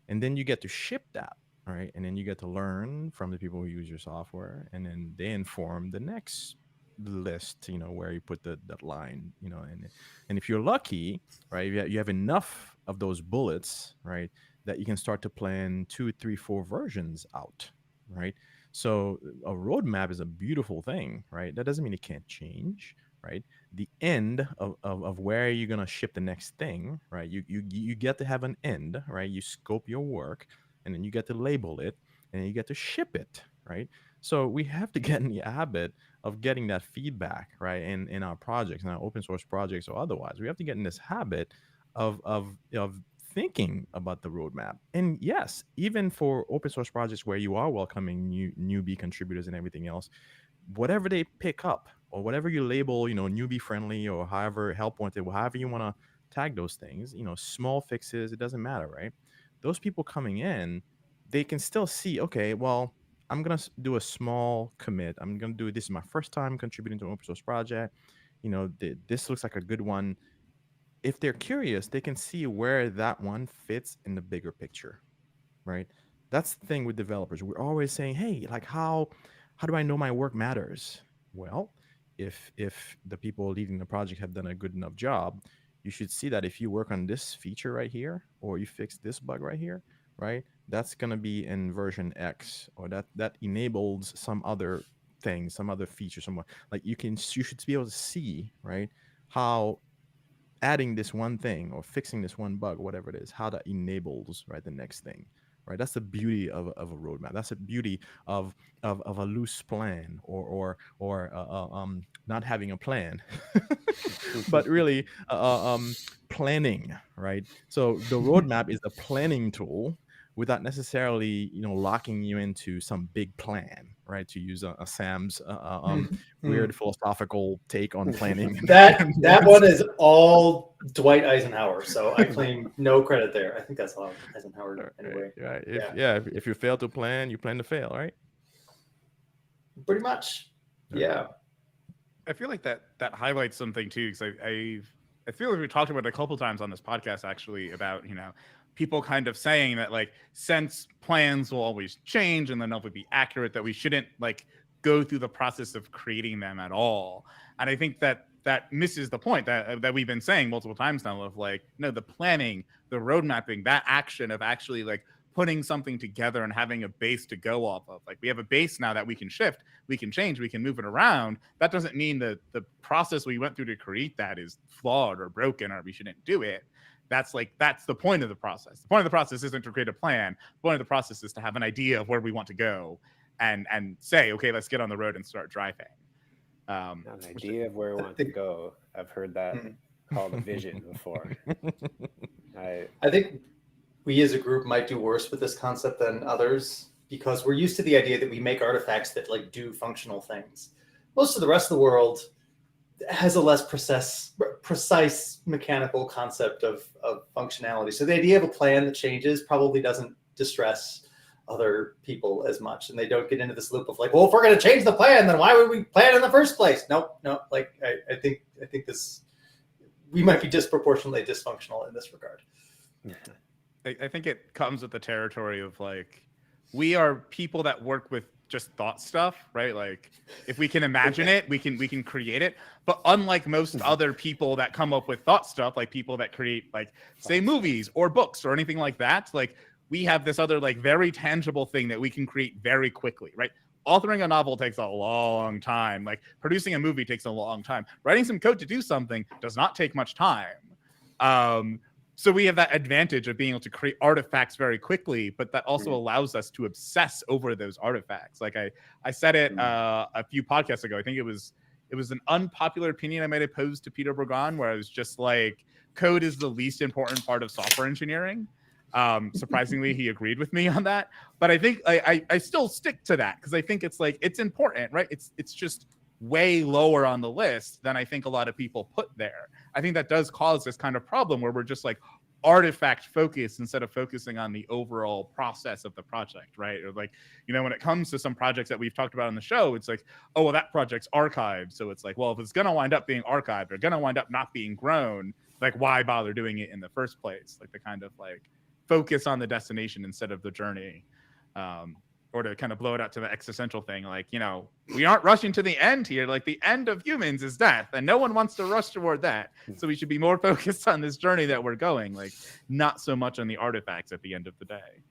And then you get to ship that, right? And then you get to learn from the people who use your software, and then they inform the next list, where you put that line, and if you're lucky, right, you have enough of those bullets, right, that you can start to plan 2, 3, 4 versions out, right? So a roadmap is a beautiful thing, right? That doesn't mean it can't change, right? The end of where you're going to ship the next thing, right? You get to have an end, right? You scope your work, and then you get to label it, and then you get to ship it, right? So we have to get in the habit of getting that feedback, right? In our projects, in our open source projects or otherwise, we have to get in this habit of thinking about the roadmap. And yes, even for open source projects where you are welcoming newbie contributors and everything else, whatever they pick up or whatever you label, newbie friendly or however help wanted, however you want to tag those things, small fixes, it doesn't matter, right? Those people coming in, they can still see, okay, well, I'm going to do a small commit. I'm going to do this is my first time contributing to an open source project. This looks like a good one. If they're curious, they can see where that one fits in the bigger picture, right? That's the thing with developers. We're always saying, hey, like how do I know my work matters? Well, if the people leading the project have done a good enough job, you should see that if you work on this feature right here, or you fix this bug right here, right, that's going to be in version X, or that enables some other thing, some other feature, somewhere. Like you should be able to see, right, how adding this one thing or fixing this one bug, whatever it is, how that enables, right, the next thing, right? That's the beauty of a roadmap. That's the beauty of a loose plan or not having a plan, but really planning, right? So the roadmap is a planning tool without necessarily locking you into some big plan, right? To use a Sam's weird philosophical take on planning. That one is all Dwight Eisenhower, so I claim no credit there. I think that's all Eisenhower anyway. Right. If you fail to plan, you plan to fail, right? Pretty much. Yeah. I feel like that highlights something too, because I feel like we talked about it a couple times on this podcast actually about, you know, people kind of saying that like since plans will always change and they'll never be accurate, that we shouldn't like go through the process of creating them at all. And I think that misses the point that we've been saying multiple times now of like, no, the planning, the road mapping, that action of actually like putting something together and having a base to go off of. Like we have a base now that we can shift, we can change, we can move it around. That doesn't mean that the process we went through to create that is flawed or broken or we shouldn't do it. That's the point of the process. The point of the process isn't to create a plan. The point of the process is to have an idea of where we want to go and say, okay, let's get on the road and start driving. An idea of where we want to go. I've heard that called a vision before. I think we as a group might do worse with this concept than others because we're used to the idea that we make artifacts that like do functional things. Most of the rest of the world has a less precise mechanical concept of functionality. So the idea of a plan that changes probably doesn't distress other people as much. And they don't get into this loop of like, well, if we're going to change the plan, then why would we plan in the first place? No. Like I think we might be disproportionately dysfunctional in this regard. I think it comes with the territory of like, we are people that work with just thought stuff, right? Like if we can imagine it, we can create it. But unlike most other people that come up with thought stuff, like people that create like say movies or books or anything like that, like we have this other like very tangible thing that we can create very quickly, right? Authoring a novel takes a long time. Like producing a movie takes a long time. Writing some code to do something does not take much time. So we have that advantage of being able to create artifacts very quickly, but that also allows us to obsess over those artifacts. Like I said it a few podcasts ago. I think it was an unpopular opinion I might have posed to Peter Bourgon, where I was just like, code is the least important part of software engineering. Surprisingly, he agreed with me on that. But I think I still stick to that because I think it's like it's important, right? It's just way lower on the list than I think a lot of people put there. I think that does cause this kind of problem where we're just like artifact focused instead of focusing on the overall process of the project, right? Or like, you know, when it comes to some projects that we've talked about on the show, it's like, oh, well, that project's archived. So it's like, well, if it's going to wind up being archived or going to wind up not being grown, like why bother doing it in the first place? Like the kind of like focus on the destination instead of the journey. Or to kind of blow it out to the existential thing, like, you know, we aren't rushing to the end here. Like the end of humans is death, and no one wants to rush toward that. So we should be more focused on this journey that we're going, like not so much on the artifacts at the end of the day.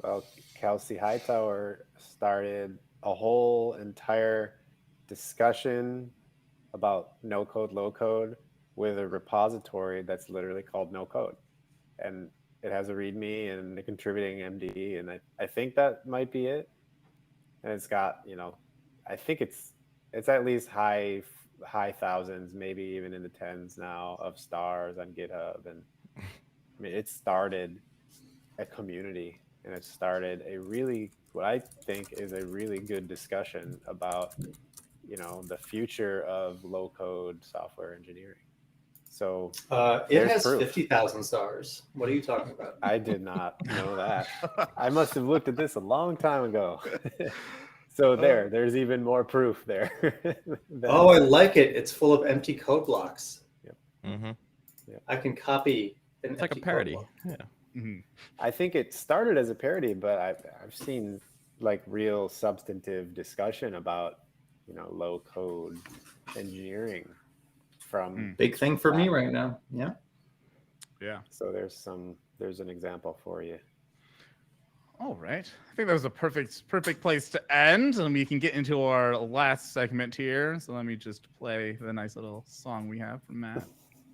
Well, Kelsey Hightower started a whole entire discussion about no code, low code with a repository that's literally called No Code. And it has a README and a contributing MD, and I think that might be it. And it's got, you know, I think it's at least high thousands, maybe even in the tens now of stars on GitHub. And I mean, it started a community, and it started what I think is a really good discussion about, you know, the future of low code software engineering. So it has 50,000 stars. What are you talking about? I did not know that. I must have looked at this a long time ago. So there's even more proof there. Oh, I like it. It's full of empty code blocks. Yep. Mm-hmm. Yep. I can copy an It's like a empty parody. code block. Yeah. Mm-hmm. I think it started as a parody, but I've seen like real substantive discussion about, you know, low code engineering from Big thing for me right now. Yeah. So there's an example for you. All right. I think that was a perfect place to end, and we can get into our last segment here. So let me just play the nice little song we have from Matt.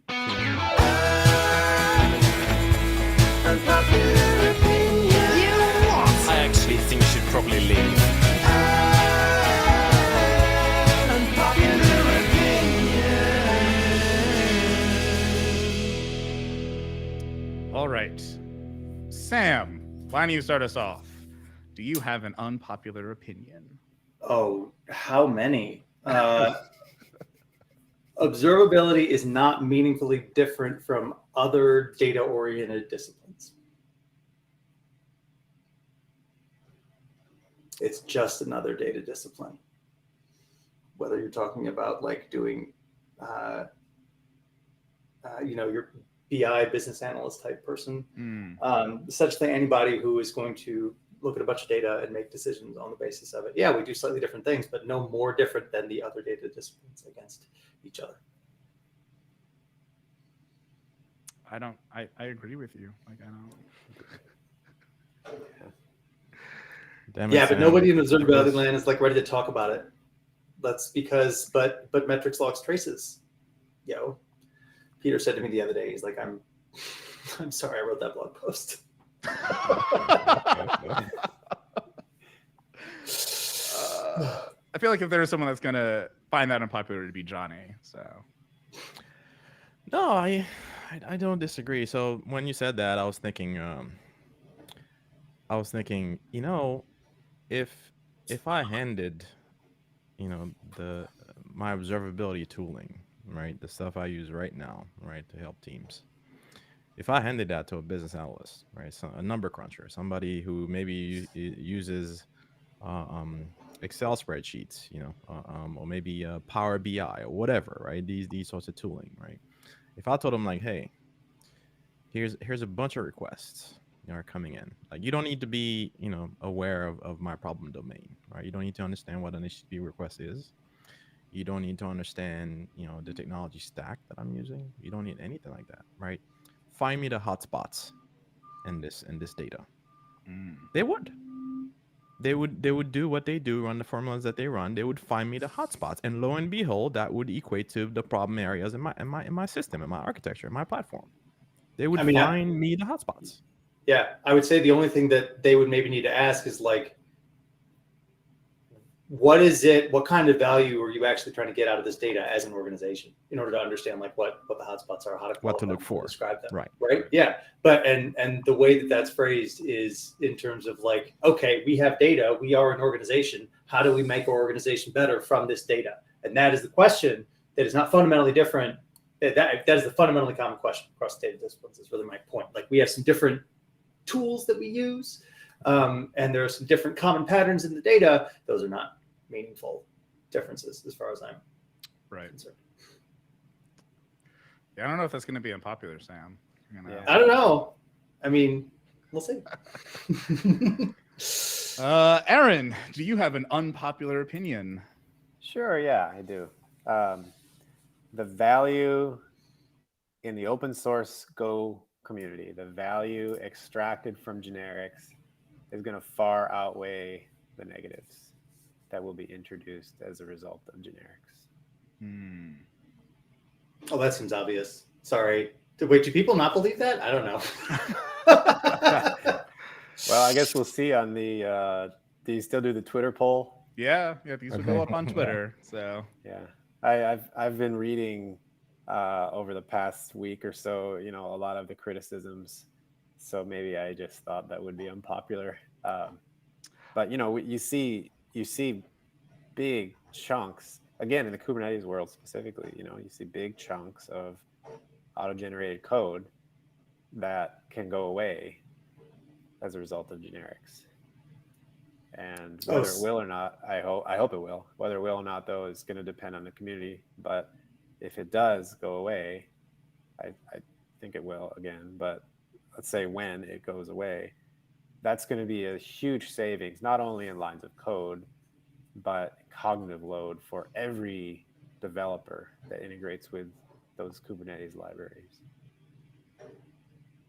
I actually think you should probably leave. All right. Sam, why don't you start us off? do you have an unpopular opinion? Oh, how many? Observability is not meaningfully different from other data-oriented disciplines. It's just another data discipline. Whether you're talking about like doing, your BI business analyst type person, essentially anybody who is going to look at a bunch of data and make decisions on the basis of it. Yeah, we do slightly different things, but no more different than the other data disciplines against each other. I agree with you. Like I don't. Damn Yeah, it, but Sam. nobody in observability land is like ready to talk about it. That's because, but metrics, logs, traces. Peter said to me the other day, he's like, I'm sorry, I wrote that blog post. I feel like if there's someone that's gonna find that unpopular, it'd be Johnny. So No, I don't disagree. So when you said that, I was thinking, if I handed, my observability tooling, right, the stuff I use right now, right, to help teams, if I handed that to a business analyst, right, so a number cruncher, somebody who maybe uses Excel spreadsheets, or maybe Power BI or whatever, right, these sorts of tooling, right. If I told them like, hey, here's a bunch of requests are coming in. Like you don't need to be, aware of my problem domain, right? You don't need to understand what an HTTP request is. You don't need to understand, the technology stack that I'm using. You don't need anything like that, right? Find me the hotspots in this data. They would. They would do what they do, run the formulas that they run. They would find me the hotspots, and lo and behold, that would equate to the problem areas in my system, in my architecture, in my platform. They would find me the hotspots. Yeah, I would say the only thing that they would maybe need to ask is like, what kind of value are you actually trying to get out of this data as an organization in order to understand like what the hotspots are, how to what to look for, describe them, right? Yeah, but and the way that that's phrased is in terms of like, okay, we have data, we are an organization. How do we make our organization better from this data? And that is the question that is not fundamentally different. That is the fundamentally common question across data disciplines. Is really my point. Like we have some different tools that we use, and there are some different common patterns in the data. Those are not meaningful differences as far as I'm concerned. Yeah, I don't know if that's going to be unpopular, Sam. I don't know. I mean, we'll see. Aaron, do you have an unpopular opinion? Sure, yeah, I do. The value in the open source Go community, the value extracted from generics is going to far outweigh the negatives that will be introduced as a result of generics. Oh, that seems obvious. Sorry. Wait, do people not believe that? I don't know. Well, I guess we'll see on the, do you still do the Twitter poll? Yeah, these will go up on Twitter. So yeah, I've been reading over the past week or so, a lot of the criticisms. So maybe I just thought that would be unpopular. But you see big chunks again in the Kubernetes world specifically. You see big chunks of auto-generated code that can go away as a result of generics. And whether it will or not, I hope it will. Whether it will or not, though, is going to depend on the community. But if it does go away, I think it will again. But let's say when it goes away, that's going to be a huge savings, not only in lines of code, but cognitive load for every developer that integrates with those Kubernetes libraries.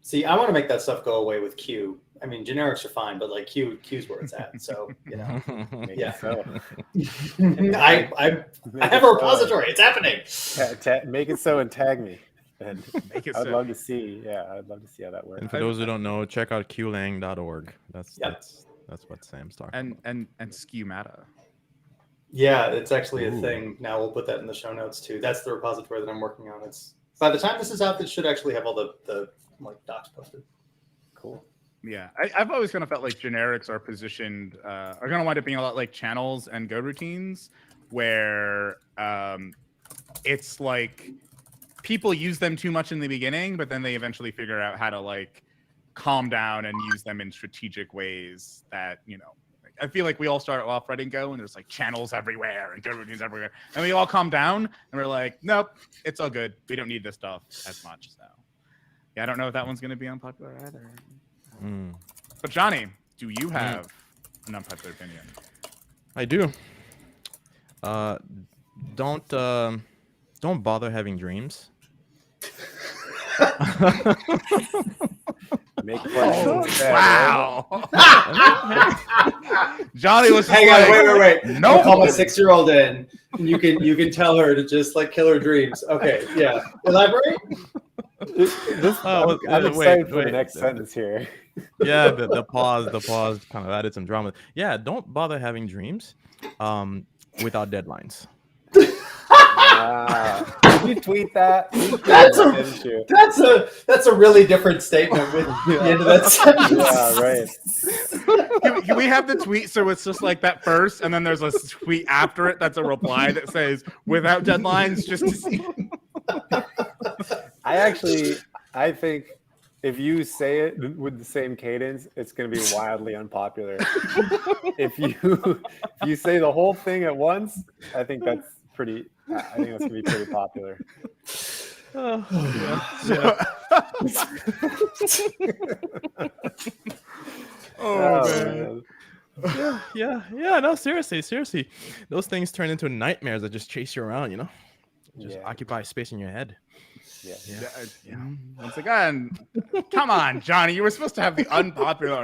See, I want to make that stuff go away with Q. I mean, generics are fine, but like Q's where it's at. So, yeah. So. I have a repository. It's happening. Make it so and tag me. And Make it I'd so. love to see. Yeah, I'd love to see how that works. And for those who don't know, check out qlang.org. That's what Sam's talking about. And schemata. Yeah, it's actually a thing. Now we'll put that in the show notes too. That's the repository that I'm working on. It's by the time this is out, it should actually have all the like docs posted. Cool. Yeah, I've always kind of felt like generics are positioned, are going to wind up being a lot like channels and Go routines, where it's like people use them too much in the beginning, but then they eventually figure out how to like calm down and use them in strategic ways that, you know, I feel like we all start off writing Go and there's like channels everywhere and Go routines everywhere. And we all calm down and we're like, nope, it's all good. We don't need this stuff as much. So yeah, I don't know if that one's going to be unpopular either. But Johnny, do you have an unpopular opinion? I do. Don't bother having dreams. Make questions instead, Wow. Johnny was just Hang like, on, wait. Nope. I'll call my 6-year-old in. You can tell her to just like kill her dreams. Okay, yeah. Elaborate. I'm excited for the next sentence here. Yeah, the pause kind of added some drama. Yeah, don't bother having dreams without deadlines. Did you tweet that? That's a really different statement with the end of that sentence. Yeah, right. Can we have the tweet so it's just like that first, and then there's a tweet after it that's a reply that says without deadlines, just to see. I think if you say it with the same cadence, it's going to be wildly unpopular. If you say the whole thing at once, I think that's going to be pretty popular. Man. Yeah. No, seriously. Those things turn into nightmares that just chase you around, you know? Just occupy space in your head. Yeah. Once again, come on, Johnny. You were supposed to have the unpopular.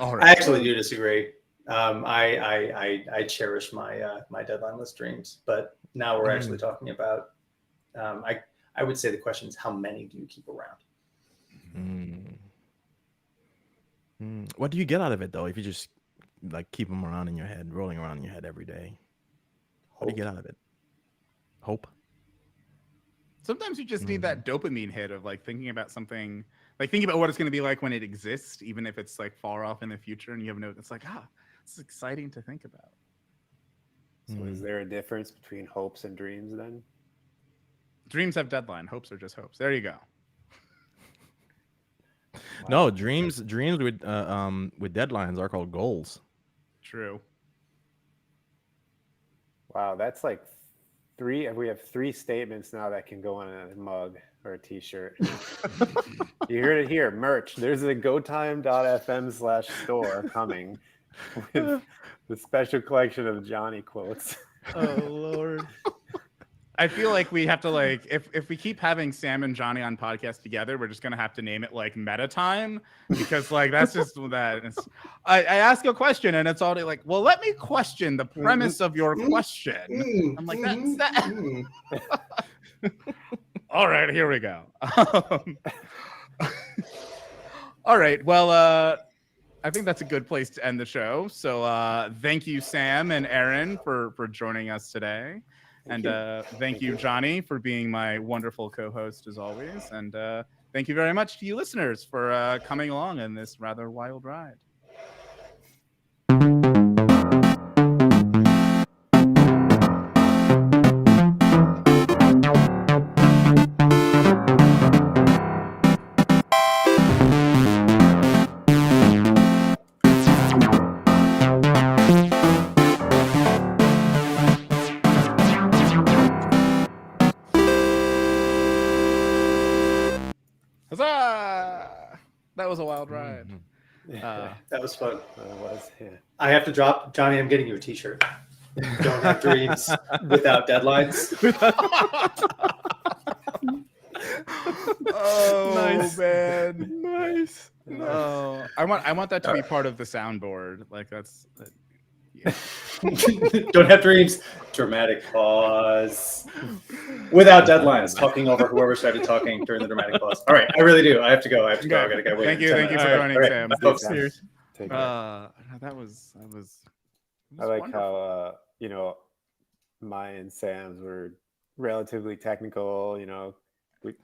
All right. I actually do disagree. I cherish my my deadline-less dreams, but now we're actually talking about. I would say the question is, how many do you keep around? What do you get out of it though? If you just like keep them around in your head, rolling around in your head every day, what do you get out of it? Hope. Sometimes you just need that dopamine hit of like thinking about something, like thinking about what it's going to be like when it exists, even if it's like far off in the future, and you have it's like, it's exciting to think about. So is there a difference between hopes and dreams then? Dreams have deadline. Hopes are just hopes. There you go. No, dreams with deadlines are called goals. True. Wow, that's like we have 3 statements now that can go on a mug or a t-shirt. You heard it here, merch. There's a gotime.fm/store coming with the special collection of Johnny quotes. Oh Lord. I feel like we have to like if we keep having Sam and Johnny on podcast together, we're just gonna have to name it like Meta Time, because like that's just that. I ask a question and it's already like, well, let me question the premise of your question. I'm like, that's that. All right, here we go. All right, well, I think that's a good place to end the show. So thank you, Sam and Aaron, for joining us today. Thank you, Johnny, for being my wonderful co-host as always. And thank you very much to you listeners for coming along in this rather wild ride. Huzzah! That was a wild ride. That was fun. It was, yeah. I have to drop, Johnny. I'm getting you a T-shirt. Don't have dreams without deadlines. Oh Nice. man, Nice. oh, I want that to be part of the soundboard. Like that's. Yeah. Don't have dreams. Dramatic pause. Without deadlines. Talking over whoever started talking during the dramatic pause. All right, I really do. I have to go. I gotta go. Wait. Thank you for joining, Sam. Bye, folks. Take care. That was I like wonderful. how mine and Sam's were relatively technical. We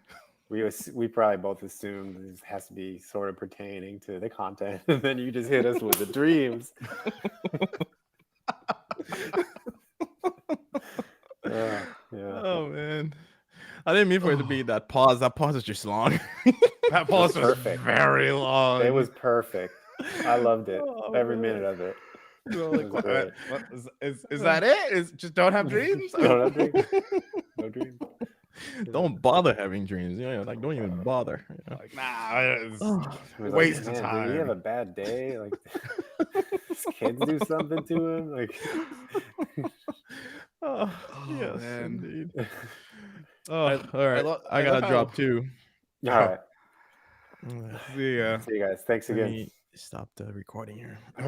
we probably both assumed this has to be sort of pertaining to the content, and then you just hit us with the dreams. Yeah. Oh man, I didn't mean for it to be that pause. That pause is just long. That pause was perfect. very long. It was perfect. I loved it. Oh, Every man. minute of it. So, like, It was great. what is that it? Is just don't have dreams? Don't have dreams. No dreams. Don't bother having dreams. You know, like don't even bother. You know? Like, nah, it's He was waste of "Man, time. Did he have a bad day? Like, his kids do something to him? Like, Oh, yes, man. indeed. Oh, I- all right. I love gotta drop too. all right. See ya. See you guys. Thanks Let again. me stop the recording here.